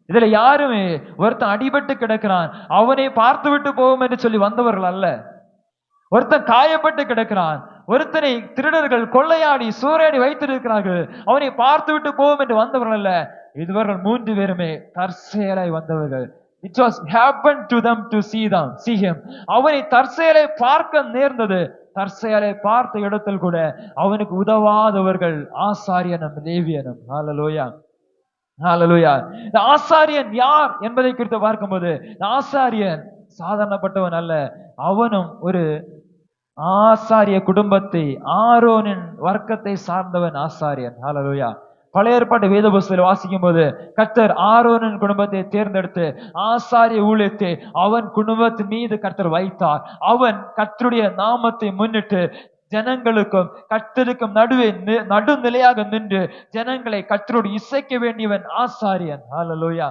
இதுல யாருமே ஒருத்தன் அடிபட்டு கிடக்கிறான் அவனை பார்த்து விட்டு போவோம் என்று சொல்லி வந்தவர்கள் அல்ல. ஒருத்தன் காயப்பட்டு கிடக்கிறான், ஒருத்தனை திருடர்கள் கொள்ளையாடி சூறையாடி வைத்திருக்கிறார்கள், அவனை பார்த்து விட்டு போவோம் என்று வந்தவர்கள் அல்ல. இதுவர்கள் மூன்று பேருமே தற்செயலாய் வந்தவர்கள். It was happened to them to see him. அவனை தற்செயலை பார்க்க நேர்ந்தது. தற்செயலை பார்த்த இடத்தில் கூட அவனுக்கு உதவாதவர்கள் ஆசாரியனும் லேவியனும். ஹல்லேலூயா, ஹல்லேலூயா. இந்த ஆசாரியன் யார் என்பதை குறித்து பார்க்கும்போது, ஆசாரியன் சாதாரணப்பட்டவன் அல்ல. அவனும் ஒரு ஆசாரிய குடும்பத்தை, ஆரோனின் வர்க்கத்தை சார்ந்தவன் ஆசாரியன். ஹல்லேலூயா. பழைய ஏற்பாட்டு வேத புஸ்தகத்தில் வாசிக்கும் போது கர்த்தர் ஆரோனின் குடும்பத்தை தேர்ந்தெடுத்து ஆசாரிய ஊழியத்தை அவன் குடும்பத்தின் மீது கர்த்தர் வைத்தார். அவன் கர்த்தருடைய நாமத்தை முன்னிட்டு ஜனங்களுக்கும் கர்த்தருக்கும் நடுநிலையாக நின்று ஜனங்களை கர்த்தரோடு இசைக்க வேண்டியவன் ஆசாரியன். ஹல்லேலூயா.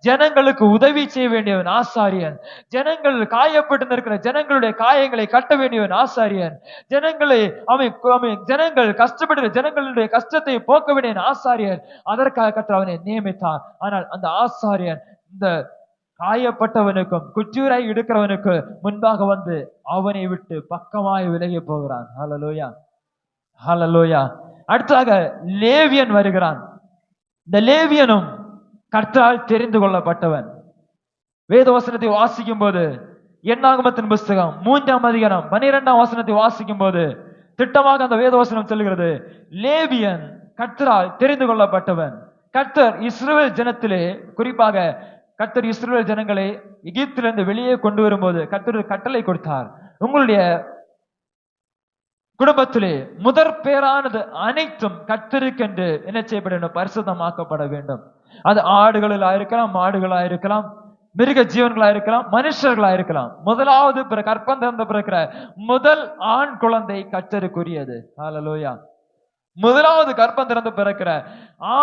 ஜனங்களுக்கு உதவி செய்ய வேண்டியவன் ஆசாரியன். ஜனங்கள் காயப்பட்டு இருக்கிற ஜனங்களுடைய காயங்களை கட்ட வேண்டியவன் ஆசாரியன். ஜனங்கள் கஷ்டப்படுகிற ஜனங்களுடைய கஷ்டத்தை போக்க வேண்டிய ஆசாரியன். அதற்காக கர்த்தர் அவனை நியமித்தார். ஆனால் அந்த ஆசாரியன் இந்த காயப்பட்டவனுக்கும் குற்றூராய் எடுக்கிறவனுக்கு முன்பாக வந்து அவனை விட்டு பக்கமாய் விலகி போகிறான். ஹல்லேலூயா, ஹல்லேலூயா. அடுத்ததாக லேவியன் வருகிறான். இந்த லேவியனும் கர்த்தரால் தெரிந்து கொள்ளப்பட்டவன். வேத வசனத்தை வாசிக்கும் போது என்னாகமத்தின் புஸ்தகம் 3ஆம் அதிகாரம் 12ஆம் வசனத்தை வாசிக்கும் போது திட்டமாக அந்த வேத வசனம் சொல்கிறது, லேவியன் கர்த்தரால் தெரிந்து கொள்ளப்பட்டவன். கர்த்தர் இஸ்ரவேல் ஜனத்திலே, குறிப்பாக கர்த்தர் இஸ்ரவேல் ஜனங்களை எகிப்திலிருந்து வெளியே கொண்டு வரும்போது கர்த்தர் கட்டளை கொடுத்தார், உங்களுடைய குடும்பத்திலே முதற் பேரானது அனைத்தும் கர்த்தருக்கென்று என்ன செய்யப்பட வேண்டும்? பரிசுத்தமாக்கப்பட வேண்டும். அது ஆடுகளா இருக்கலாம், மாடுகளா இருக்கலாம், மிருக ஜீவன்களா இருக்கலாம், மனுஷர்களா இருக்கலாம். முதலாவது கற்பம் திறந்த பிறக்கிற முதல் ஆண் குழந்தை கர்த்தருக்குரியது. ஹல்லேலூயா. முதலாவது கற்பம் திறந்து பிறக்கிற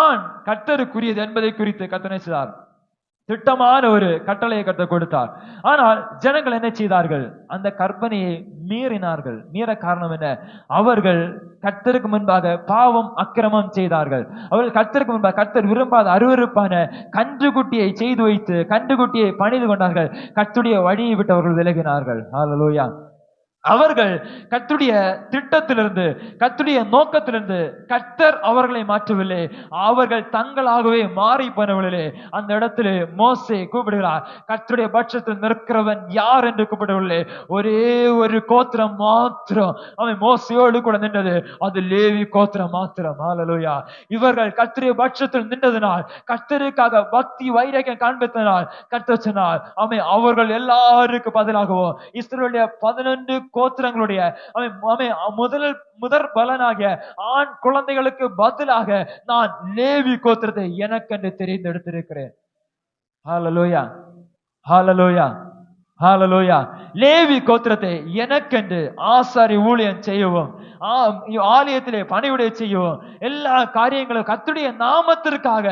ஆண் கர்த்தருக்குரியது என்பதை குறித்து கர்த்தர் செய்தார். திட்டமான ஒரு கட்டளையை கர்த்தர் கொடுத்தார். ஆனால் ஜனங்கள் என்ன செய்தார்கள்? அந்த கற்பனையை மீறினார்கள். மீற காரணம் என்ன? அவர்கள் கர்த்தருக்கு முன்பாக பாவம் அக்கிரமம் செய்தார்கள். அவர்கள் கர்த்தருக்கு முன்பாக கர்த்தர் விரும்பாத அருவருப்பான கன்றுக்குட்டியை செய்து வைத்து கன்றுக்குட்டியை பணிந்து கொண்டார்கள். கர்த்தருடைய வழியை விட்டு அவர்கள் விலகினார்கள். ஹல்லேலூயா. அவர்கள் கர்த்தருடைய திட்டத்திலிருந்து, கர்த்தருடைய நோக்கத்திலிருந்து கர்த்தர் அவர்களை மாற்றவில்லை, அவர்கள் தங்களாகவே மாறி போனவர்களே. அந்த இடத்திலே மோசே கூப்பிடுகிறார், கர்த்தருடைய பட்சத்தில் நிற்கிறவன் யார் என்று கூப்பிடவில்லை. ஒரே ஒரு கோத்திரம் மாத்திரம் அவன் மோசையோடு கூட நின்றது, அது லேவி கோத்திரம் மாத்திரம். ஹல்லேலூயா. இவர்கள் கர்த்தருடைய பட்சத்தில் நின்றதனால், கர்த்தருக்காக பக்தி வைராக்கியம் காண்பித்தனால் கர்த்தர் சொன்னார், அவர்கள் எல்லாருக்கும் பதிலாகவும் இஸ்ரவேலுடைய 11 கோத்திரங்களுடைய முதற் பலனாகிய ஆண் குழந்தைகளுக்கு பதிலாக நான் லேவி கோத்திரத்தை எனக்கென்று தெரிந்தெடுத்திருக்கிறேன். ஹல்லேலூயா, ஹல்லேலூயா, ஹல்லேலூயா. லேவி கோத்திரத்தை எனக்கென்று ஆசாரி ஊழியம் செய்யவும், ஆலயத்திலே பணிவிடை செய்யவும், எல்லா காரியங்களும் கர்த்தருடைய நாமத்திற்காக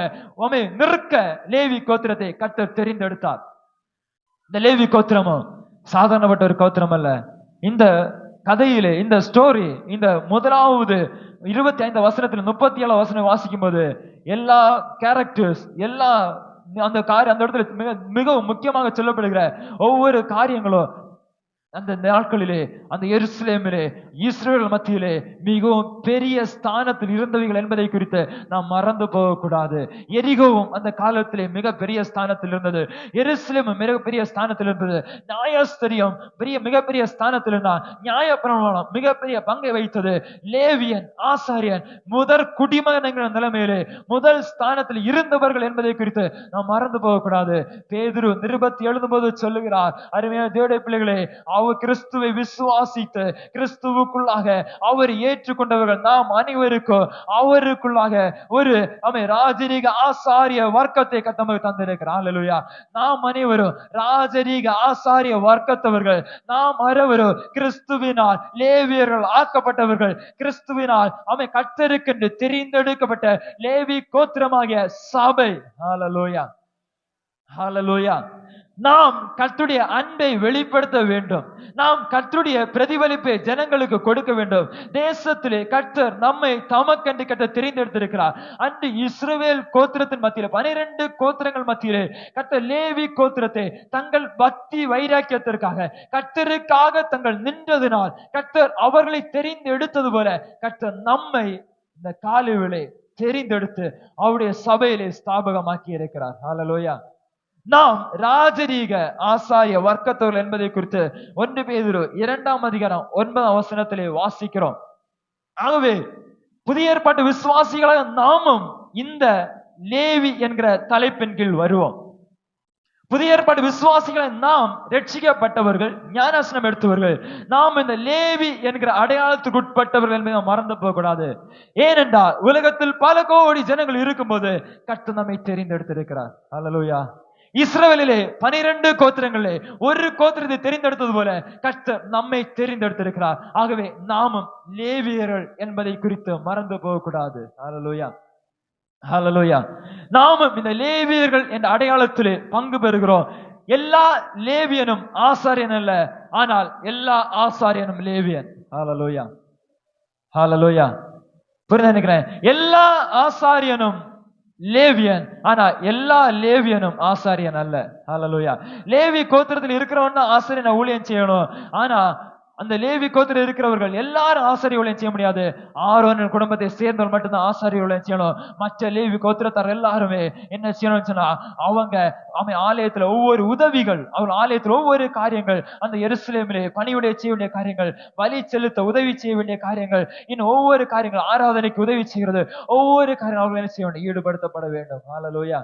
நிற்க லேவி கோத்திரத்தை கர்த்தர் தெரிந்தெடுத்தார். இந்த லேவி கோத்திரமும் சாதாரணப்பட்ட ஒரு கோத்திரம் அல்ல. இந்த கதையிலே, இந்த ஸ்டோரி, இந்த முதலாவது 25 வசனத்தில் 37 வசனம் வாசிக்கும் போது எல்லா கேரக்டர்ஸ், எல்லா அந்த இடத்துல மிகவும் முக்கியமாக சொல்லப்படுகிற ஒவ்வொரு காரியங்களும் அந்த நாட்களிலே, அந்த எருசலேமிலே, இஸ்ரவேல் மத்தியிலே மிகவும் பெரிய ஸ்தானத்தில் இருந்தவைகள் என்பதை குறித்து நாம் மறந்து போகக்கூடாது. எரிகோவும் அந்த காலத்திலே மிக பெரிய ஸ்தானத்தில் இருந்தது, எருசலேமும் மிக பெரிய ஸ்தானத்தில் இருந்தது, நியாயஸ்தரியம் மிகப்பெரிய ஸ்தானத்தில் இருந்தான், நியாயப்பிரமாணம் மிகப்பெரிய பங்கை வைத்தது. லேவியன், ஆசாரியன் முதற் குடிமகன் என்கிற நிலைமையிலே முதல் ஸ்தானத்தில் இருந்தவர்கள் என்பதை குறித்து நாம் மறந்து போகக்கூடாது. பேதுரு நிருபத்தை எழுதும்போது சொல்லுகிறார், அருமையான தேவனுடைய பிள்ளைகளே, அவர் கிறிஸ்துவை விசுவாசித்து கிறிஸ்துவுக்குள்ளாக அவர் ஏற்றுக்கொண்டவர்கள் நாம் அனைவருக்கும் அவருக்குள்ளாக ஒரு ராஜரீக ஆசாரிய வர்க்கத்தை நமக்கு தந்திருக்கிறார். ஹல்லேலூயா. நாம் அனைவரும் ராஜரீக ஆசாரிய வர்க்கத்தவர்கள். நாம் அனைவரும் கிறிஸ்துவினால் லேவியர்கள் ஆக்கப்பட்டவர்கள், கிறிஸ்துவினால் கர்த்தருக்கென்று தெரிந்தெடுக்கப்பட்ட லேவி கோத்திரமாகிய சபை. ஹல்லேலூயா, ஹல்லேலூயா. நாம் கர்த்தருடைய அன்பை வெளிப்படுத்த வேண்டும். நாம் கர்த்தருடைய பிரதிபலிப்பை ஜனங்களுக்கு கொடுக்க வேண்டும். தேசத்திலே கர்த்தர் நம்மை தமக்கென்று கர்த்தர் தெரிந்தெடுத்திருக்கிறார். அன்று இஸ்ரவேல் கோத்திரத்தின் மத்தியிலே, 12 கோத்திரங்கள் மத்தியிலே கர்த்தர் லேவி கோத்திரத்தை தங்கள் பக்தி வைராக்கியத்திற்காக, கர்த்தருக்காக தங்கள் நின்றதினால் கர்த்தர் அவர்களை தெரிந்தெடுத்தது போல கர்த்தர் நம்மை இந்த காலையிலே தெரிந்தெடுத்து அவருடைய சபையிலே ஸ்தாபகமாக்கி இருக்கிறார். ஹல்லேலூயா. நாம் ராஜரீக ஆசாரிய வர்க்கத்தவர்கள் என்பதை குறித்து 1 பேதுரு 2ஆம் அதிகாரம் 9ஆம் வசனத்திலே வாசிக்கிறோம். ஆகவே புதிய ஏற்பாட்டு விசுவாசிகளாக நாமும் இந்த லேவி என்கிற தலைப்பின் கீழ் வருவோம். புதிய ஏற்பாட்டு விசுவாசிகளை நாம் ரட்சிக்கப்பட்டவர்கள், ஞானஸ்நானம் எடுத்தவர்கள். நாம் இந்த லேவி என்கிற அடையாளத்துக்கு உட்பட்டவர்கள் என்பதை நாம் மறந்து போக கூடாது. ஏனென்றால் உலகத்தில் பல கோடி ஜனங்கள் இருக்கும்போது கர்த்தர் நம்மை தெரிந்தெடுத்திருக்கிறார். ஹல்லேலூயா. இஸ்ரவேலிலே 12 கோத்திரங்களே ஒரு கோத்திரத்தை தெரிந்தெடுத்தது போல கர்த்தர் நம்மை தெரிந்தெடுத்திருக்கிறார். ஆகவே நாமும் லேவியர்கள் என்பதை குறித்து மறந்து போகக்கூடாது. ஹல்லேலூயா, ஹல்லேலூயா. நாமும் இந்த லேவியர்கள் என்ற அடையாளத்திலே பங்கு பெறுகிறோம். எல்லா லேவியனும் ஆசாரியன் அல்ல, ஆனால் எல்லா ஆசாரியனும் லேவியன். ஹல்லேலூயா, ஹல்லேலூயா. புரிந்து நினைக்கிறேன். எல்லா ஆசாரியனும் லேவியன், ஆனா எல்லா லேவியனும் ஆசாரியன் அல்ல. ஹல்லேலூயா. லேவி கோத்திரத்தில் இருக்கிறவன் ஆசாரியனை ஊழியம் செய்யணும். ஆனா அந்த லேவி கோத்திரம் இருக்கிறவர்கள் எல்லாரும் ஆசாரிய ஊழியம் செய்ய முடியாது. ஆரோனின் குடும்பத்தை சேர்ந்தவர்கள் மட்டும்தான் ஆசாரிய ஊழியம் செய்யணும். மற்ற லேவி கோத்திரத்தார் எல்லாருமே என்ன செய்யணும்னு சொன்னா, அவங்க ஆலயத்துல ஒவ்வொரு உதவிகள், அவர் ஆலயத்துல ஒவ்வொரு காரியங்கள், அந்த எருசலேமிலே பணிவுடைய செய்ய வேண்டிய காரியங்கள், வழி செலுத்த உதவி செய்ய வேண்டிய காரியங்கள், இன்னும் ஒவ்வொரு காரியங்கள், ஆராதனைக்கு உதவி செய்கிறது, ஒவ்வொரு காரியம் அவர்கள் என்ன செய்ய வேண்டும், ஈடுபடுத்தப்பட வேண்டும். ஹல்லேலூயா.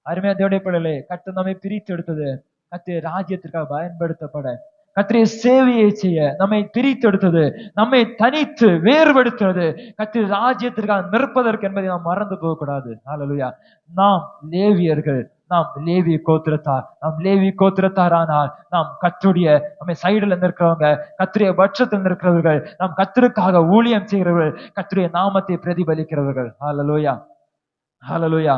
அருமையா தேவனுடைய பிள்ளைகளே, கர்த்தர் நம்மை பிரித்து எடுத்தது கர்த்தருடைய ராஜ்யத்திற்காக பயன்படுத்தப்பட, கர்த்தருடைய சேவையை செய்ய நம்மை பிரித்தெடுத்தது, நம்மை தனித்து வேறுபடுத்துவது கர்த்தருடைய ராஜ்யத்திற்காக நிற்பதற்கு என்பதை நாம் மறந்து போகக்கூடாது. ஹல்லேலூயா. நாம் லேவியர்கள், நாம் லேவி கோத்திரத்தார். நாம் லேவி கோத்திரத்தாரானால் நாம் கர்த்தருடைய நம்ம சைடுல நிற்கிறவங்க, கர்த்தருடைய பட்சத்தில் நிற்கிறவர்கள், நாம் கர்த்தருக்காக ஊழியம் செய்கிறவர்கள், கர்த்தருடைய நாமத்தை பிரதிபலிக்கிறவர்கள். ஹல்லேலூயா, ஹல்லேலூயா.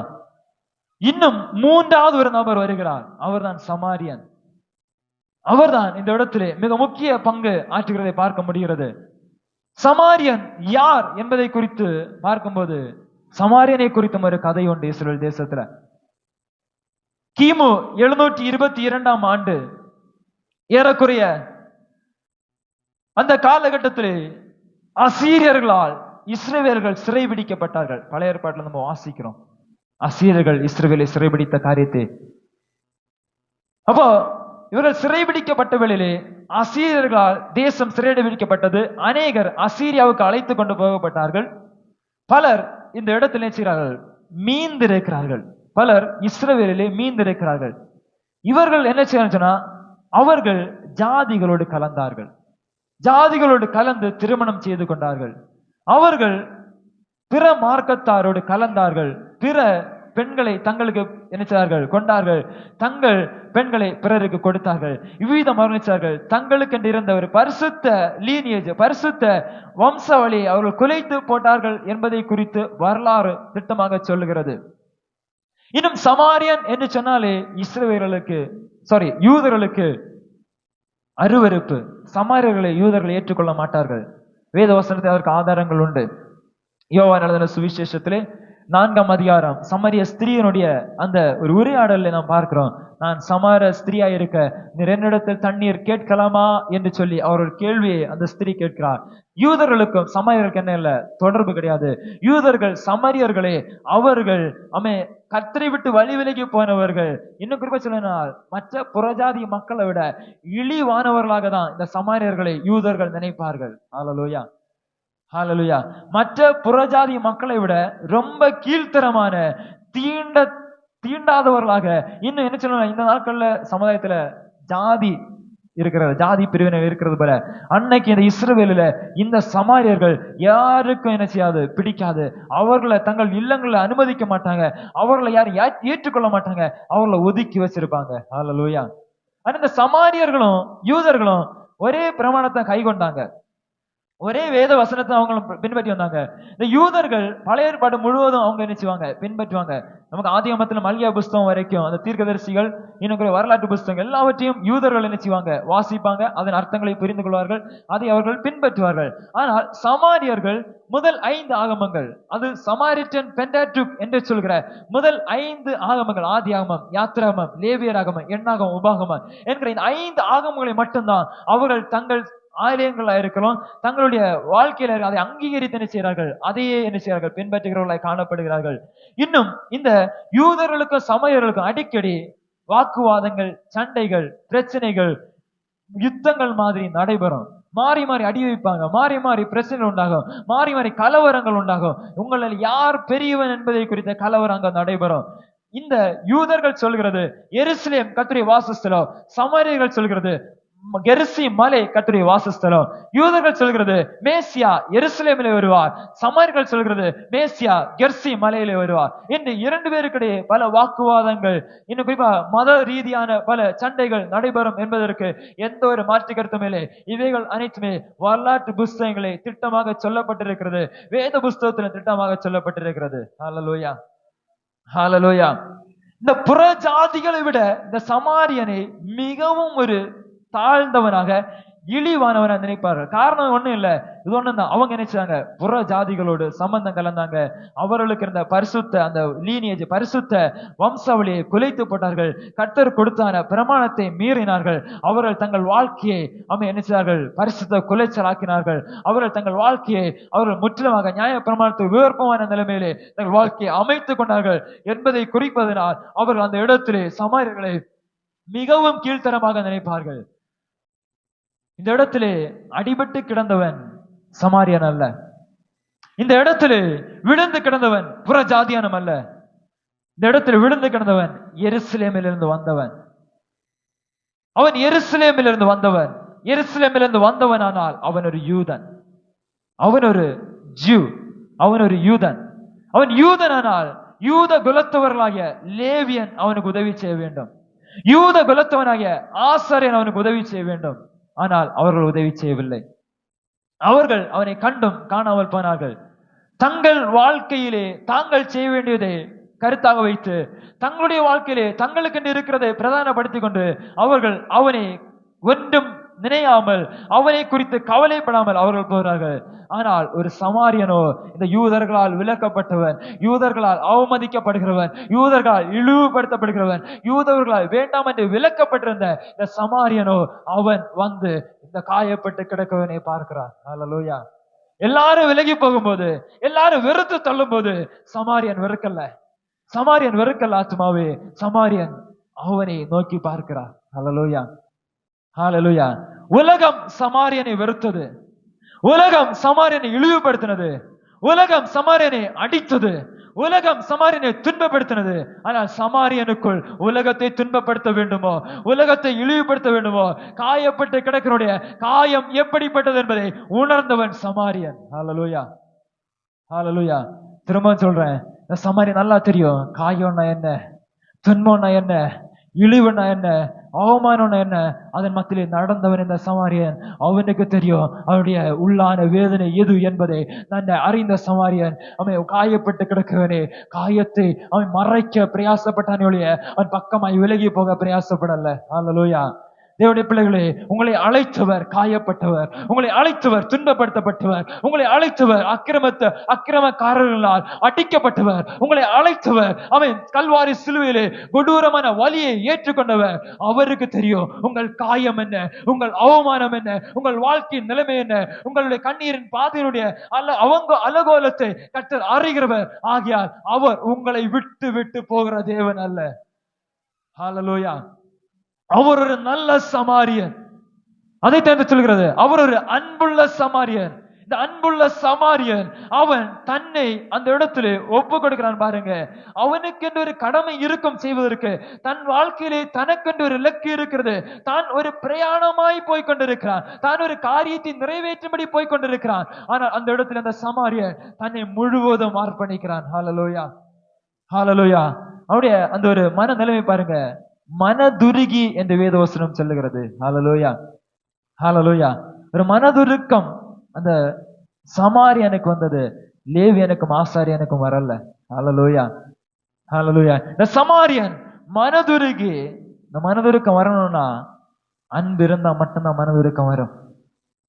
இன்னும் 3வது ஒரு நபர் வருகிறார். அவர்தான் சமாரியன். அவர்தான் இந்த இடத்திலே மிக முக்கிய பங்கு ஆற்றுகிறதை பார்க்க முடிகிறது. சமாரியன் யார் என்பதை குறித்து பார்க்கும்போது, சமாரியனை குறித்தும் ஒரு கதை உண்டு இஸ்ரவேல் தேசத்துல. கிமு 722ஆம் ஆண்டு, ஏறக்குறைய அந்த காலகட்டத்திலே அசீரியர்களால் இஸ்ரவேலர்கள் சிறைபிடிக்கப்பட்டார்கள். பழைய ஏற்பாட்டில் நம்ம வாசிக்கிறோம் அசீரியர்கள் இஸ்ரவேலை சிறைபிடித்த காரியத்தை. அப்போ இவர்கள் சிறைபிடிக்கப்பட்ட வேளையிலே அசீரியர்களால் தேசம் சிறைபிடிக்கப்பட்டது. அநேகர் அசீரியாவுக்கு அழைத்து கொண்டு போகப்பட்டார்கள். பலர் இந்த இடத்தில் நினைக்கிறார்கள் மீந்திருக்கிறார்கள். பலர் இஸ்ரவேலிலே மீந்திருக்கிறார்கள். இவர்கள் என்ன செய்யணும்னா அவர்கள் ஜாதிகளோடு கலந்தார்கள். ஜாதிகளோடு கலந்து திருமணம் செய்து கொண்டார்கள். அவர்கள் பிற மார்க்கத்தாரோடு கலந்தார்கள். பிற பெண்களை தங்களுக்கு நினைச்சார்கள் கொண்டார்கள். தங்கள் பெண்களை பிறருக்கு கொடுத்தார்கள். இவ்விதம் நினைச்சார்கள் தங்களுக்கு என்று இருந்த ஒரு பரிசுத்த லீனியேஜ், பரிசுத்த வம்சாவளியை அவர்கள் குலைத்து போட்டார்கள் என்பதை குறித்து வரலாறு திட்டமாக சொல்லுகிறது. இன்னும் சமாரியன் என்று சொன்னாலே இஸ்ரவேலர்களுக்கு யூதர்களுக்கு அருவருப்பு. சமாரியர்களை யூதர்கள் ஏற்றுக்கொள்ள மாட்டார்கள். வேத வசனத்தில் அதற்கு ஆதாரங்கள் உண்டு. யோவான் எழுதின சுவிசேஷத்திலே 4ஆம் அதிகாரம் சமாரிய ஸ்திரீயனுடைய அந்த ஒரு உரையாடலை நாம் பார்க்கிறோம். நான் சமார ஸ்திரீயா இருக்க நீர் என்னிடத்தில் தண்ணீர் கேட்கலாமா என்று சொல்லி அவர் ஒரு கேள்வியை அந்த ஸ்திரீ கேட்கிறார். யூதர்களுக்கும் சமாரியர்களுக்கு என்ன இல்லை தொடர்பு கிடையாது. யூதர்கள் சமாரியர்களே, அவர்கள் கர்த்தரை விட்டு வழி விலகி போனவர்கள். இன்னும் குறிப்பா சொன்னால் மற்ற புறஜாதி மக்களை விட இழிவானவர்களாக தான் இந்த சமாரியர்களை யூதர்கள் நினைப்பார்கள். ஹல்லேலூயா, ஹல்லேலூயா. மற்ற புறஜாதி மக்களை விட ரொம்ப கீழ்த்தரமான தீண்டாதவர்களாக. இன்னும் என்ன சொல்லணும், இந்த நாட்கள்ல சமுதாயத்துல ஜாதி இருக்கிறது, ஜாதி பிரிவினை இருக்கிறது போல. அன்னைக்கு இந்த இஸ்ரவேலில இந்த சமாரியர்கள் யாருக்கும் என்ன செய்யாது, பிடிக்காது. அவர்களை தங்கள் இல்லங்களை அனுமதிக்க மாட்டாங்க. அவர்களை யாரும் ஏற்றுக்கொள்ள மாட்டாங்க. அவர்களை ஒதுக்கி வச்சிருப்பாங்க. ஹல்லேலூயா. ஆனா இந்த சமாரியர்களும் யூதர்களும் ஒரே பிரமாணத்தை கை கொண்டாங்க. ஒரே வேத வசனத்தை அவங்க பின்பற்றி வந்தாங்க. இந்த யூதர்கள் பழைய ஏற்பாடு முழுவதும் அவங்க நினைச்சுவாங்க பின்பற்றுவாங்க. நமக்கு ஆதியாகமத்துல மல்கியா புஸ்தகம் வரைக்கும் அந்த தீர்க்கதரிசிகள் இன்னும் வரலாற்று புஸ்தகம் எல்லாவற்றையும் யூதர்கள் நினைச்சுவாங்க, வாசிப்பாங்க, அதன் அர்த்தங்களை புரிந்து கொள்வார்கள், அதை அவர்கள் பின்பற்றுவார்கள். ஆனால் சமாரியர்கள் முதல் 5 ஆகமங்கள், அது சமாரிட்டன் பென்டாட்ரிக் என்று சொல்கிற முதல் 5 ஆகமங்கள், ஆதியாகமம், யாத்திராகமம், லேவியராகமம், எண்ணாகமம், உபாகமம் என்கிற இந்த 5 ஆகமங்களை மட்டும்தான் அவர்கள் தங்கள் ஆலயங்களா இருக்கலாம் தங்களுடைய வாழ்க்கையில அதை அங்கீகரித்து என்ன செய்கிறார்கள், அதையே என்ன செய்கிறார்கள், பின்பற்றுகிறவர்களாய் காணப்படுகிறார்கள். இன்னும் இந்த யூதர்களுக்கும் சமயர்களுக்கும் அடிக்கடி வாக்குவாதங்கள், சண்டைகள், பிரச்சனைகள், யுத்தங்கள் மாதிரி நடைபெறும். மாறி மாறி அடி வைப்பாங்க, மாறி மாறி பிரச்சனை உண்டாகும், மாறி மாறி கலவரங்கள் உண்டாகும். உங்களில் யார் பெரியவன் என்பதை குறித்த கலவரங்கள் நடைபெறும். இந்த யூதர்கள் சொல்கிறது எருசலேம் கர்த்தருடைய வாசஸ்தலம், சமாரியர்கள் சொல்கிறது கெரிசி மலை கர்த்தருடைய வாசஸ்தலம். யூதர்கள் சொல்கிறது மேசியா எருசலேமிலே வருவார், சமாரியர்கள் சொல்கிறது மேசியா கெர்சி மலையிலே வருவார் என்று 2 பேருக்கிடையே பல வாக்குவாதங்கள், இன்னும் குறிப்பா மத ரீதியான பல சண்டைகள் நடைபெறும் என்பதற்கு எந்த ஒரு மாற்று கருத்தும் இல்லை. இவைகள் அனைத்துமே வரலாற்று புஸ்தகங்களே திட்டமாக சொல்லப்பட்டிருக்கிறது, வேத புஸ்தகத்தில் திட்டமாக சொல்லப்பட்டிருக்கிறது. ஹல்லேலூயா, ஹல்லேலூயா. இந்த புற ஜாதிகளை விட இந்த சமாரியனை மிகவும் ஒரு தாழ்ந்தவனாக, இழிவானவனாக நினைப்பார்கள். காரணம் ஒண்ணும் இல்லை, இது ஒண்ணுதான். அவங்க நினைச்சாங்க புற ஜாதிகளோடு சம்பந்தம் கலந்தாங்க. அவர்களுக்கு இருந்த பரிசுத்த அந்த லீனியேஜ், பரிசுத்த வம்சாவளியை குலைத்து போட்டார்கள். கர்த்தர் கொடுத்தான பிரமாணத்தை மீறினார்கள். அவர்கள் தங்கள் வாழ்க்கையை நினைச்சார்கள் பரிசுத்த குலைச்சலாக்கினார்கள். அவர்கள் தங்கள் வாழ்க்கையை அவர்கள் முற்றிலுமாக நியாய பிரமாணத்துக்கு விருப்பமான நிலைமையிலே தங்கள் வாழ்க்கையை அமைத்துக் கொண்டார்கள் என்பதை குறிப்பதனால் அவர்கள் அந்த இடத்திலே சமாரியர்களை மிகவும் கீழ்த்தரமாக நினைப்பார்கள். இந்த இடத்திலே அடிபட்டு கிடந்தவன் சமாரியன் அல்ல. இந்த இடத்திலே விழுந்து கிடந்தவன் புற ஜாதியானம் அல்ல. இந்த இடத்துல விழுந்து கிடந்தவன் எருசலேமிலிருந்து வந்தவன். அவன் எருசலேமிலிருந்து வந்தவன். எருசலேமிலிருந்து வந்தவன் ஆனால் அவன் ஒரு யூதன், அவன் ஒரு ஜூ, அவன் ஒரு யூதன். அவன் யூதன் ஆனால் யூத குலத்தவர்களாகிய லேவியன் அவனுக்கு உதவி செய்ய வேண்டும். யூத குலத்தவனாகிய ஆசாரியன் அவனுக்கு உதவி செய்ய வேண்டும். ஆனால் அவர்கள் உதவி செய்யவில்லை. அவர்கள் அவனை கண்டும் காணாமல் போனார்கள். தங்கள் வாழ்க்கையிலே தாங்கள் செய்ய வேண்டியதை கருத்தாக வைத்து தங்களுடைய வாழ்க்கையிலே தங்களுக்கு இருக்கிறதை பிரதானப்படுத்திக் கொண்டு அவர்கள் அவனை ஒன்றும் நினையாமல் அவனை குறித்து கவலைப்படாமல் அவர்கள் போகிறார்கள். ஆனால் ஒரு சமாரியனோ இந்த யூதர்களால் விலக்கப்பட்டவன், யூதர்களால் அவமதிக்கப்படுகிறவன், யூதர்களால் இழிவுபடுத்தப்படுகிறவன், யூதர்களால் வேண்டாம் என்று விலக்கப்பட்டிருந்த இந்த சமாரியனோ அவன் வந்து இந்த காயப்பட்டு கிடக்கவனை பார்க்கிறான். ஹல்லேலூயா. எல்லாரும் விலகி போகும்போது, எல்லாரும் வெறுத்து தள்ளும் போது சமாரியன் வெறுக்கல்ல ஆத்மாவே, சமாரியன் அவனை நோக்கி பார்க்கிறார். ஹல்லேலூயா, ஹல்லேலூயா. உலகம் சமாரியனை வெறுத்தது, உலகம் சமாரியனை இழிவுபடுத்தினது, உலகம் சமாரியனை அடித்தது, உலகம் சமாரியனை துன்பப்படுத்தினது. ஆனால் சமாரியனுக்குள் உலகத்தை துன்பப்படுத்த வேண்டுமோ, உலகத்தை இழிவுபடுத்த வேண்டுமோ, காயப்பட்டு கிடக்கிறோடைய காயம் எப்படிப்பட்டது என்பதை உணர்ந்தவன் சமாரியன். ஹல்லேலூயா, ஹல்லேலூயா. திரும்ப சொல்றேன், இந்த சமாரியன் நல்லா தெரியும் காயம்னா என்ன, துன்பம்னா என்ன, இழிவுனா என்ன, அவமானம்னா என்ன. அதன் மத்தியிலே நடந்தவன் இந்த சமாரியன். அவனுக்கு தெரியும் அவனுடைய உள்ளான வேதனை எது என்பதை நான் அறிந்த சமாரியன். அவன் காயப்பட்டு கிடக்கவனே, காயத்தை அவன் மறைக்க பிரயாசப்பட்டானே ஒழிய அவன் பக்கமாய் விலகி போக பிரயாசப்படல. ஹல்லேலூயா. தேவனுடைய பிள்ளைகளே, உங்களை அழைத்தவர் காயப்பட்டவர், உங்களை அழைத்தவர் துன்பப்படுத்தப்பட்டவர், உங்களை அழைத்தவர் அக்கிரமக்காரர்களால் அடிக்கப்பட்டவர், உங்களை அழைத்தவர் அவன் கல்வாரி சிலுவையிலே கொடூரமான வலியை ஏற்றுக்கொண்டவர். அவருக்கு தெரியும் உங்கள் காயம் என்ன, உங்கள் அவமானம் என்ன, உங்கள் வாழ்க்கையின் நிலைமை என்ன, உங்களுடைய கண்ணீரின் பாதையினுடைய அவங்க அலகோலத்தை கர்த்தர் அறிகிறவர். ஆகியால் அவர் உங்களை விட்டு விட்டு போகிற தேவன் அல்ல. ஹல்லேலூயா. அவர் ஒரு நல்ல சமாரியன். அதைத்தான் சொல்கிறது, அவர் ஒரு அன்புள்ள சமாரியன். இந்த அன்புள்ள சமாரியன் அவன் தன்னை அந்த இடத்துல ஒப்பு கொடுக்கிறான். பாருங்க, அவனுக்கென்று ஒரு கடமை இருக்கும் செய்வதற்கு, தன் வாழ்க்கையிலே தனக்கென்று ஒரு இலக்கு இருக்கிறது. தான் ஒரு பிரயாணமாய் போய்கொண்டிருக்கிறான், தான் ஒரு காரியத்தை நிறைவேற்றும்படி போய்கொண்டிருக்கிறான். ஆனால் அந்த இடத்துல அந்த சமாரியன் தன்னை முழுவதும் அர்ப்பணிக்கிறான். ஹல்லேலூயா, ஹல்லேலூயா. அவருடைய அந்த ஒரு மன நிலைமை பாருங்க, மனதுருகி என்று வேதவசனம் சொல்லுகிறது. ஹல்லேலூயா, ஹல்லேலூயா. ஒரு மனதுருக்கம் அந்த சமாரியனுக்கு வந்தது, லேவியனுக்கும் ஆசாரியனுக்கும் வரல. ஹல்லேலூயா, ஹல்லேலூயா. இந்த சமாரியன் மனதுருகி, இந்த மனதுருக்கம் வரணும்னா அன்பு இருந்தா மட்டும்தான் மனதுருக்கம் வரும்.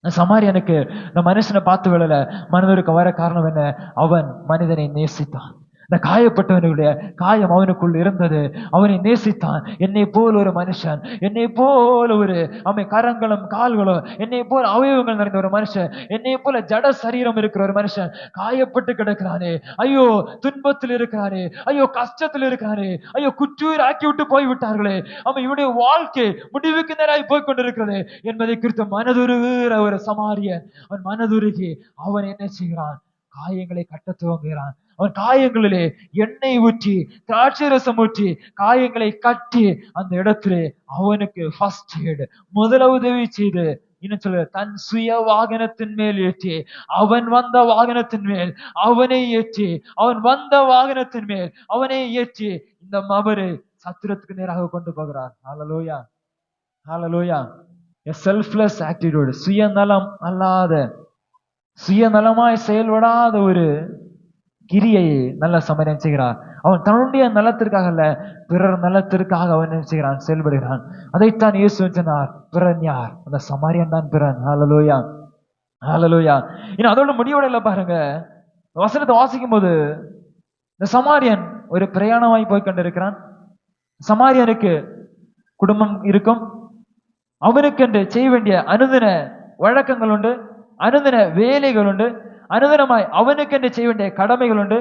சமாரியனுக்கு இந்த மனுஷனை பார்த்து விடல, மனதுருக்கம் வர காரணம் என்ன? அவன் மனிதனை நேசித்தான். இந்த காயப்பட்டவனுடைய காயம் அவனுக்குள் இருந்தது, அவனை நேசித்தான். என்னை போல் ஒரு மனுஷன், என்னை போல ஒரு அவன் கரங்களும் கால்களும், என்னை போல அவயவங்கள் நிறைந்த ஒரு மனுஷன், என்னை போல ஜட சரீரம் இருக்கிற ஒரு மனுஷன் காயப்பட்டு கிடக்கிறானே, ஐயோ துன்பத்தில் இருக்கிறானே, ஐயோ கஷ்டத்தில் இருக்கிறானே, ஐயோ குற்றூர் ஆக்கி விட்டு போய்விட்டார்களே, அவன் இவனுடைய வாழ்க்கை முடிவுக்கு நேராய் போய்கொண்டிருக்கிறது என்பதை குறித்து மனதுருகிற ஒரு சமாரியன். அவன் மனதுருகி அவன் என்ன செய்கிறான்? காயங்களை கட்ட துவங்குகிறான். அவன் காயங்களிலே எண்ணெய் ஊற்றி, திராட்சை ரசம் ஊற்றி காயங்களை கட்டி அந்த இடத்திலே அவனுக்கு ஃபர்ஸ்ட் எய்ட், முதலுதவி செய்து, இன்னும் சொல்ல தன் சுய வாகனத்தின் மேல் ஏற்றி, அவன் வந்த வாகனத்தின் மேல் அவனை ஏற்றி, அவன் வந்த வாகனத்தின் மேல் அவனை ஏற்றி இந்த மபரை சத்துரத்துக்கு நேராக கொண்டு போகிறார். ஹல்லேலூயா, ஹல்லேலூயா. A selfless attitude, சுயநலம் அல்லாத, சுயநலமாய் செயல்படாத ஒரு கிரியையை நல்ல சமாரியன் செய்கிறார். அவன் தன்னுடைய நலத்திற்காக அல்ல, பிறர் நலத்திற்காக அவன் செய்கிறான், செயல்படுகிறான். அதைத்தான் இயேசு சொன்னார், பிறன் யார்? அந்த சமாரியன் தான் பிறன். ஹல்லேலூயா, ஹல்லேலூயா. இன்னும் அதோட முடிவடையில பாருங்க, வசனத்தை வாசிக்கும் போது இந்த சமாரியன் ஒரு பிரயாணமாய் போய் கொண்டிருக்கிறான். சமாரியனுக்கு குடும்பம் இருக்கும், அவனுக்கென்று செய்ய வேண்டிய அனுதின வழக்கங்கள் உண்டு, அனுதின வேலைகள் உண்டு, அனுதினமாய் அவனுக்கென்று செய்ய வேண்டிய கடமைகள் உண்டு.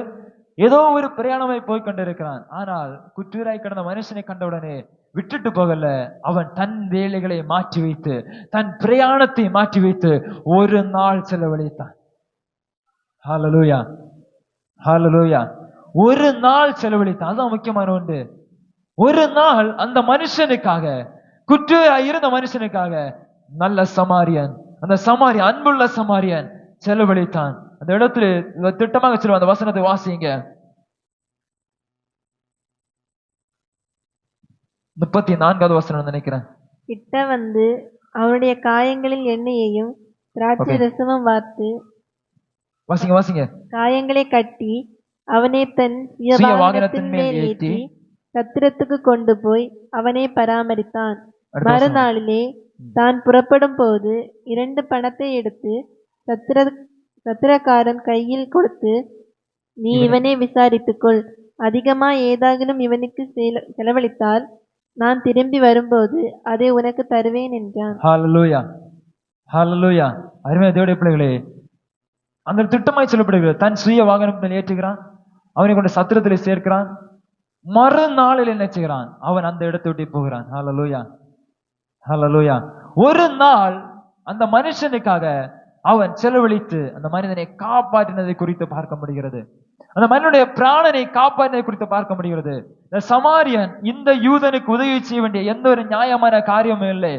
ஏதோ ஒரு பிரயாணமாய் போய் கொண்டிருக்கிறான். ஆனால் குற்றூராய் கிடந்த மனுஷனை கண்டவுடனே விட்டுட்டு போகல, அவன் தன் வேலைகளை மாற்றி வைத்து, தன் பிரயாணத்தை மாற்றி வைத்து ஒரு நாள் செலவழித்தான். ஹல்லேலூயா, ஹல்லேலூயா. ஒரு நாள் செலவழித்தான். அதான் முக்கியமான ஒன்று. ஒரு நாள் அந்த மனுஷனுக்காக, குற்றூராய் இருந்த மனுஷனுக்காக நல்ல சமாரியன், அந்த சமாரியன், அன்புள்ள சமாரியன் செலவழித்தான். அந்த இடத்துல திட்டமாக சொல்லுவான். அந்த வசனத்தை வாசிங்க. 34வது வசனம் நினைக்கிறேன். கிட்ட வந்து அவனுடைய காயங்களில் எண்ணெயையும் திராட்சை ரசமும் வார்த்து, வாசிங்க வாசிங்க. காயங்களை கட்டி அவனை தன் சுய வாகனத்தின் மேல் ஏற்றி சத்திரத்துக்கு கொண்டு போய் அவனை பராமரித்தான். மறுநாளிலே தான் புறப்படும் போது 2 பணத்தை எடுத்து சத்திரக்காரன் கையில் கொடுத்து, நீ இவனை விசாரித்துக்கொள், அதிகமாய் ஏதாகிலும் இவனுக்கு செலவழித்தால் நான் திரும்பி வரும்போது அதை உனக்கு தருவேன் என்றான். ஹalleluya ஹalleluya. அருமையான தேவனுடைய பிள்ளைகளே, அந்த திட்டமாய் சொல்லப்படுகிறது. தன் சுய வாகனத்தில் ஏற்றுகிறான், அவனை கொண்டு சத்திரத்திலே சேர்க்கிறான், மறுநாளில் என்ன செய்கிறான், அவன் அந்த இடத்தை விட்டு போகிறான். ஹalleluya ஹalleluya. ஒரு நாள் அந்த மனுஷனுக்காக அவன் செலவழித்து அந்த மனிதனை காப்பாற்றினதை குறித்து பார்க்க முடிகிறது. அந்த மனிதனுடைய பிராணனை காப்பாற்றினதை குறித்து பார்க்க முடிகிறது. இந்த சமாரியன் இந்த யூதனுக்கு உதவி செய்ய வேண்டிய எந்த ஒரு நியாயமான காரியமும் இல்லை.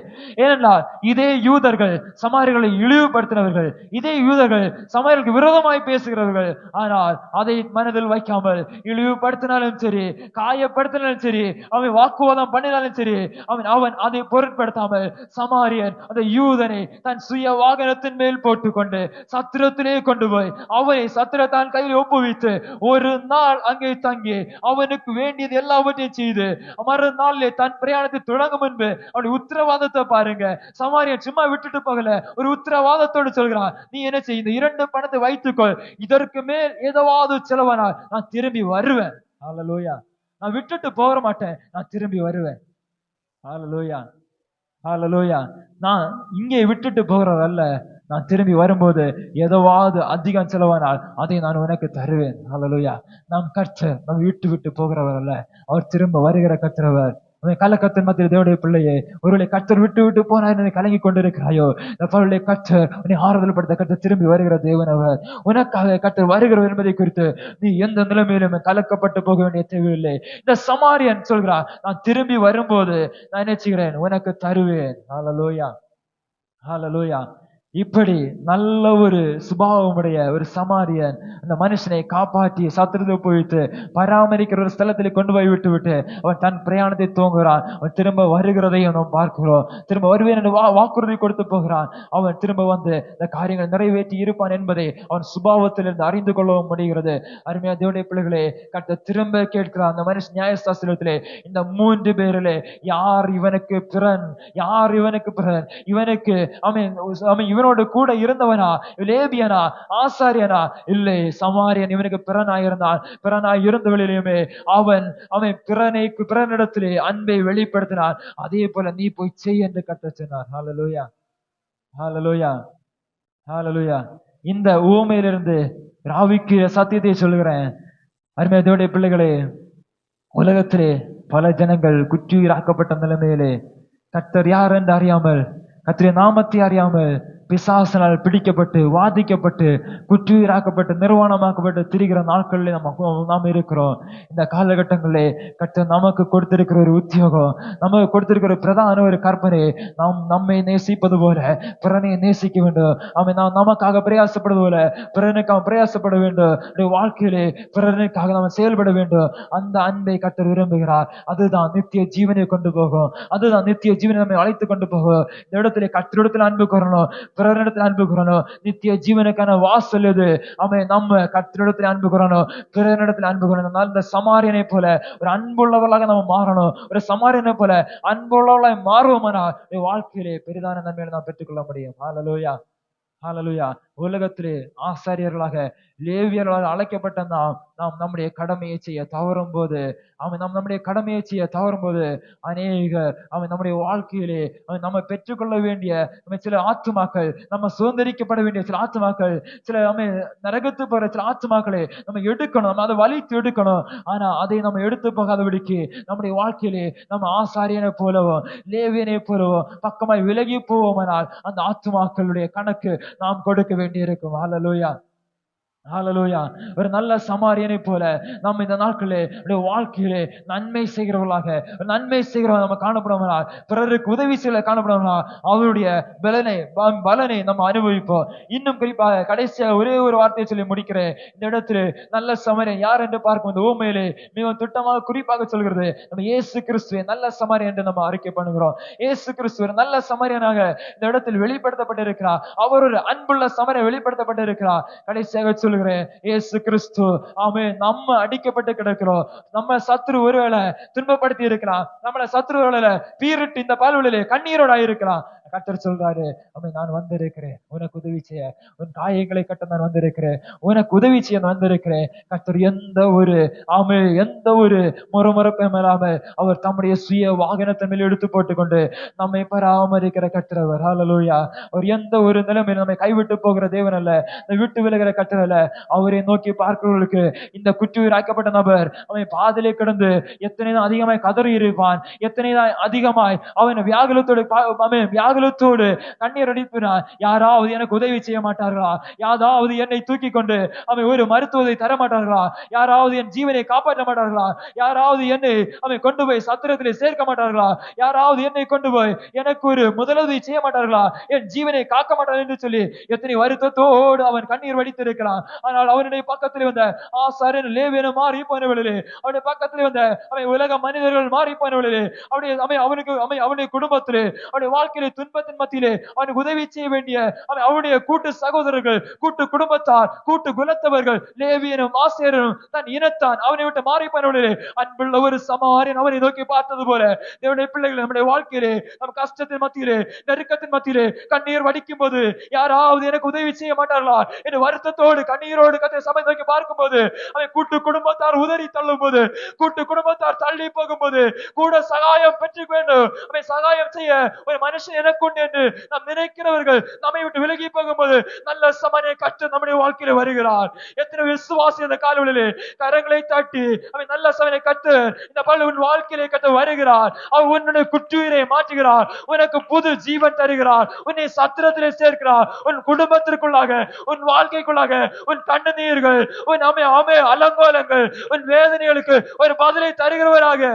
ஏனென்றால் இதே யூதர்கள் சமாரியர்களை இழிவுபடுத்தினவர்கள், இதே யூதர்கள் சமாரியர்களுக்கு விரோதமாய் பேசுகிறவர்கள். ஆனால் அதை மனதில் வைக்காமல் இழிவுபடுத்தினாலும் சரி, காயப்படுத்தினாலும் சரி, அவன் வாக்குவாதம் பண்ணினாலும் சரி, அவன் அதை பொருட்படுத்தாமல் சமாரியன் அந்த யூதனை தன் சுய வாகனத்தின் மேல் போட்டுக்கொண்டு சத்திரத்திலே கொண்டு போய் அவனை சத்திரத்தான் கையில் ஒப்புவித்து ஒரு நாள் அங்கே தங்கி அவனுக்கு வேண்டியது எல்லாவற்றையும் செய்து மறுநாளிலே தன் பிரயாணத்தை தொடங்கும் முன்பு அவனுடைய உத்தரவாதத்தை பாருங்க. சமாரியன் சும்மா விட்டுட்டு போகல, ஒரு உத்தரவாதத்தோடு சொல்கிறான், நீ என்ன செய்ய, இந்த 2 பணத்தை வைத்துக்கொள், இதற்கு மேல் ஏதாவது செலவனால் நான் திரும்பி வருவேன். ஹalleluya. நான் விட்டுட்டு போக மாட்டேன், நான் திரும்பி வருவேன். ஹalleluya ஹalleluya. நான் இங்கே விட்டுட்டு போகிறவர் அல்ல, நான் திரும்பி வரும்போது ஏதாவது அதிகம் செலவானால் அதை நான் உனக்கு தருவேன். ஹalleluya. நாம் கர்த்தர் நம்ம விட்டு போகிறவர் அல்ல, அவர் திரும்ப வருகிற கர்த்தரவர். கள்ளக்கர்த்தர் மத்தியில் தேவனுடைய பிள்ளையே, ஒருவேளை கர்த்தர் விட்டு போனார் நீ கலங்கி கொண்டிருக்கிறாயோ, அவருடைய கர்த்தர் உன்னை ஆறுதல் படுத்த கர்த்தர் திரும்பி வருகிற தேவன் அவர். உனக்காக கர்த்தர் வருகிறவர் என்பதை குறித்து நீ எந்த நிலைமையிலும் கலக்கப்பட்டு போக வேண்டிய தேவையில்லை. இந்த சமாரியன் சொல்கிறான், நான் திரும்பி வரும்போது நான் என்ன செய்கிறேன், உனக்கு தருவேன். ஹalleluya ஹalleluya. இப்படி நல்ல ஒரு சுபாவமுடைய ஒரு சமாரியன் அந்த மனுஷனை காப்பாற்றி சத்திரத்தை போயிட்டு பராமரிக்கிற ஒரு ஸ்தலத்தில் கொண்டு போய் விட்டு அவன் தன் பிரயாணத்தை துவங்குகிறான். அவன் திரும்ப வருகிறதையும் நாம் பார்க்கிறோம். திரும்ப வருவேன் என்று வாக்குறுதி கொடுத்து போகிறான். அவன் திரும்ப வந்து இந்த காரியங்களை நிறைவேற்றி இருப்பான் என்பதை அவன் சுபாவத்திலிருந்து அறிந்து கொள்ளவும் முடிகிறது. அருமையா தேவனுடைய பிள்ளைகளே, கர்த்தர் திரும்ப கேட்கிறான் அந்த மனுஷன் நியாயசாஸ்திரத்திலே, இந்த 3 பேரிலே யார் இவனுக்கு பிறன், யார் இவனுக்கு பிறன், இவனுக்கு அவன் இவனோடு கூட இருந்தவனா, லேபியனா, ஆசாரியனா? இல்லை, சமாரியன் இவனுக்கு பிறனாயிருந்தான். பிறனாய் இருந்தவளிலுமே அவன் பிறனிடத்திலே அன்பை வெளிப்படுத்தினான். அதே போல நீ போய் செய் என்று கர்த்தர் சொன்னார். ஹalleluya ஹalleluya ஹalleluya. இந்த ஊமையிலிருந்து ராவிக்கு சத்தியத்தை சொல்கிறேன். அருமையான தேவனுடைய பிள்ளைகளே, உலகத்திலே பல ஜனங்கள் குற்றுயிராக்கப்பட்ட நிலைமையிலே கர்த்தர் யார் என்று அறியாமல், கர்த்தருடைய நாமத்தை அறியாமல் பிசாசினால் பிடிக்கப்பட்டு வாதிக்கப்பட்டு குற்றுயிராக்கப்பட்டு நிர்வாணமாக்கப்பட்டு திரிகிற நாட்களில் நாம் இருக்கிறோம். இந்த காலகட்டங்களிலே கர்த்தர் நமக்கு கொடுத்திருக்கிற ஒரு உத்தியோகம், நமக்கு கொடுத்திருக்கிற பிரதான ஒரு கற்பனை, நாம் நம்மை நேசிப்பது போல பிறனை நேசிக்க வேண்டும். நாம் நமக்காக பிரயாசப்படுவது போல பிறனுக்காக பிரயாசப்பட வேண்டும். வாழ்க்கையிலே பிறனுக்காக நாம் செயல்பட வேண்டும். அந்த அன்பை கர்த்தர் விரும்புகிறார். அதுதான் நித்திய ஜீவனை கொண்டு போகும். அதுதான் நித்திய ஜீவனை நம்மை அழைத்து கொண்டு போகும். இந்த இடத்துல கர்த்தரிடத்தில் அன்பு கூறணும், பிறரிடத்தில் அன்பு கூறணும். நித்திய ஜீவனுக்கான வாசல் எது? நம்ம கர்த்தரிடத்தில் அன்பு கூறணும், பிறரிடத்தில் அன்பு கூறணும். இந்த சமாரியனை போல ஒரு அன்புள்ளவர்களாக நம்ம மாறணும். ஒரு சமாரியனை போல அன்புள்ளவர்களாக மாறுவோமானால் வாழ்க்கையிலே பெரிதான நன்மைகளை நாம் பெற்றுக்கொள்ள முடியும். ஹalleluya ஹalleluya. உலகத்திலே ஆசாரியர்களாக லேவியர்களாக அழைக்கப்பட்ட நாம் நம்முடைய கடமையை செய்ய தவறும் போது, நம்முடைய கடமையை செய்ய தவறும் போது அநேகர் நம்முடைய வாழ்க்கையிலே நம்ம பெற்றுக்கொள்ள வேண்டிய சில ஆத்துமாக்கள், நம்ம சுதந்திரிக்கப்பட வேண்டிய சில ஆத்துமாக்கள், சில நரகத்து போற சில ஆத்துமாக்களை நம்ம எடுக்கணும், நம்ம அதை வலித்து எடுக்கணும். ஆனா அதை நம்ம எடுத்து போகாதபடிக்கு நம்முடைய வாழ்க்கையிலே நம்ம ஆசாரியனை போலவோ லேவியனை போலவோ பக்கமாய் விலகி போவோமானால் அந்த ஆத்துமாக்களுடைய கணக்கு நாம் கொடுக்க வேண்டியிருக்கும். ஹalleluya ஹalleluya. ஒரு நல்ல சமாரியனை போல நம்ம இந்த நாட்களிலே வாழ்க்கையிலே நன்மை செய்கிறவர்களாக, நன்மை செய்கிறவங்க நம்ம காணப்படுவோம்னால், பிறருக்கு உதவி செய்ய காணப்படுவோம்னால் அவருடைய பலனை நம்ம அனுபவிப்போம். இன்னும் குறிப்பாக கடைசியாக ஒரே ஒரு வார்த்தையை சொல்லி முடிக்கிறேன். இந்த இடத்துல நல்ல சமாரியன் யார் என்று பார்க்கும் இந்த ஊமையிலே மிகவும் திட்டமாக குறிப்பாக சொல்கிறது நம்ம இயேசு கிறிஸ்துவை நல்ல சமாரியன் என்று நம்ம அறிக்கை பண்ணுகிறோம். இயேசு கிறிஸ்து ஒரு நல்ல சமாரியனாக இந்த இடத்தில் வெளிப்படுத்தப்பட்டிருக்கிறார். அவர் ஒரு அன்புள்ள சமாரியன் வெளிப்படுத்தப்பட்டிருக்கிறார். கடைசியாக இயேசு கிறிஸ்து நம்ம அடிக்கப்பட்டு கிடக்கிறோம். நம்ம சத்ரு ஒருவேளை துன்பப்படுத்தி இருக்கலாம், நம்மள சத்ரு ஒருவேளை பீரிட்டு இந்த பால்வெளியிலே கண்ணீரோட இருக்கலாம். கர்த்தர் சொல்றாரு, நான் வந்திருக்கிறேன் உனக்கு உதவி செய்ய, உன் காயங்களை கட்ட நான் வந்திருக்கிறேன், உனக்கு உதவி செய்ய நான் வந்திருக்கிறேன். கர்த்தர் எந்த ஒரு முறமுறப்பும் இல்லாமல் அவர் தம்முடைய சுய வாகனத்தை மேல் எடுத்து போட்டுக்கொண்டு நம்மை பராமரிக்கிற கர்த்தர். ஹல்லேலூயா. அவர் எந்த ஒரு நிலைமையில் நம்மை கைவிட்டு போகிற தேவன் அல்ல, விட்டு விலகிற கர்த்தர் அல்ல. அவரை நோக்கி பார்க்கிறவர்களுக்கு இந்த குற்றுயிராக்கப்பட்ட நபர் அவன் பாதிலே கிடந்து எத்தனை தான் அதிகமாய் கதறி இருப்பான், எத்தனை தான் அதிகமாய் அவன் வியாகுலத்தோடு கண்ணீர் அடிப்பினான். யாராவது எனக்கு உதவி செய்ய மாட்டார்களா? யாராவது என்னை தூக்கி கொண்டு ஒரு மருத்துவத்தை தர மாட்டார்களா? யாராவது என் ஜீவனை காப்பாற்ற மாட்டார்களா? யாராவது என்னை கொண்டு போய் சத்திரத்திலே சேர்க்க மாட்டார்களா? யாராவது என்னை கொண்டு போய் எனக்கு ஒரு முதலுதவி செய்ய மாட்டார்களா? என் ஜீவனை காக்க மாட்டார்கள் என்று சொல்லி எத்தனை வருத்தத்தோடு அவன் கண்ணீர் வடித்திருக்கிறான். ஆனால் அவனுடைய பக்கத்தில் வந்த ஆசாரியன் லேவியனும் மாறி போனவர்களே, அவனுடைய பக்கத்தில் வந்த உலக மனிதர்கள் மாறி போனவர்களே, அவனுடைய குடும்பத்திலே, அவனுடைய வாழ்க்கையிலே, துன்பத்தின் மத்தியிலே அவனுக்கு உதவி செய்ய வேண்டிய அவனுடைய கூட்டு சகோதரர்கள், கூட்டு குடும்பத்தார், கூட்டு குலத்தவர்கள், லேவியனும் ஆசாரியரும் தன் இனத்தான் அவனை விட்டு மாறி போனவர்களே, அன்புள்ள ஒரு சமாரியன் அவனை நோக்கி பார்த்தது போல தேவனுடைய பிள்ளைகள் நம்முடைய வாழ்க்கையிலே, நம் கஷ்டத்தின் மத்தியிலே, நெருக்கத்தின் மத்தியிலே கண்ணீர் வடிக்கும் போது யாராவது எனக்கு உதவி செய்ய மாட்டார்களா என்று வருத்தத்தோடு கண்ணீரோடு கர்த்தரை சபை நோக்கி பார்க்கும் போது, கூட்டு குடும்பத்தார் உதறி தள்ளும் போது, கூட்டு குடும்பத்தார் தள்ளி போகும் போது கூட சகாயம் பெற்று வேண்டும், சகாயம் செய்ய ஒரு மனுஷன் எனக்கு உண்டு என்று நாம் நினைக்கிறவர்கள் நம்மை விட்டு விலகி போகும்போது நல்ல சமனை கற்று நம்முடைய வாழ்க்கையில வருகிறார். எத்தனை விசுவாசி அந்த காலவெளியிலே கரங்களை தட்டி நல்ல சமனை கற்று இந்த பல உன் வாழ்க்கையிலே கற்று வருகிறார். அவர் உன்னுடைய குற்றுயிரை மாற்றுகிறார், உனக்கு புது ஜீவன் தருகிறார், உன்னை சத்திரத்திலே சேர்க்கிறார். உன் குடும்பத்திற்குள்ளாக, உன் வாழ்க்கைக்குள்ளாக, உன் கண்ணீர்கள், உன் அலங்கோலங்கள், உன் வேதனைகளுக்கு ஒரு பதிலை தருகிறவராக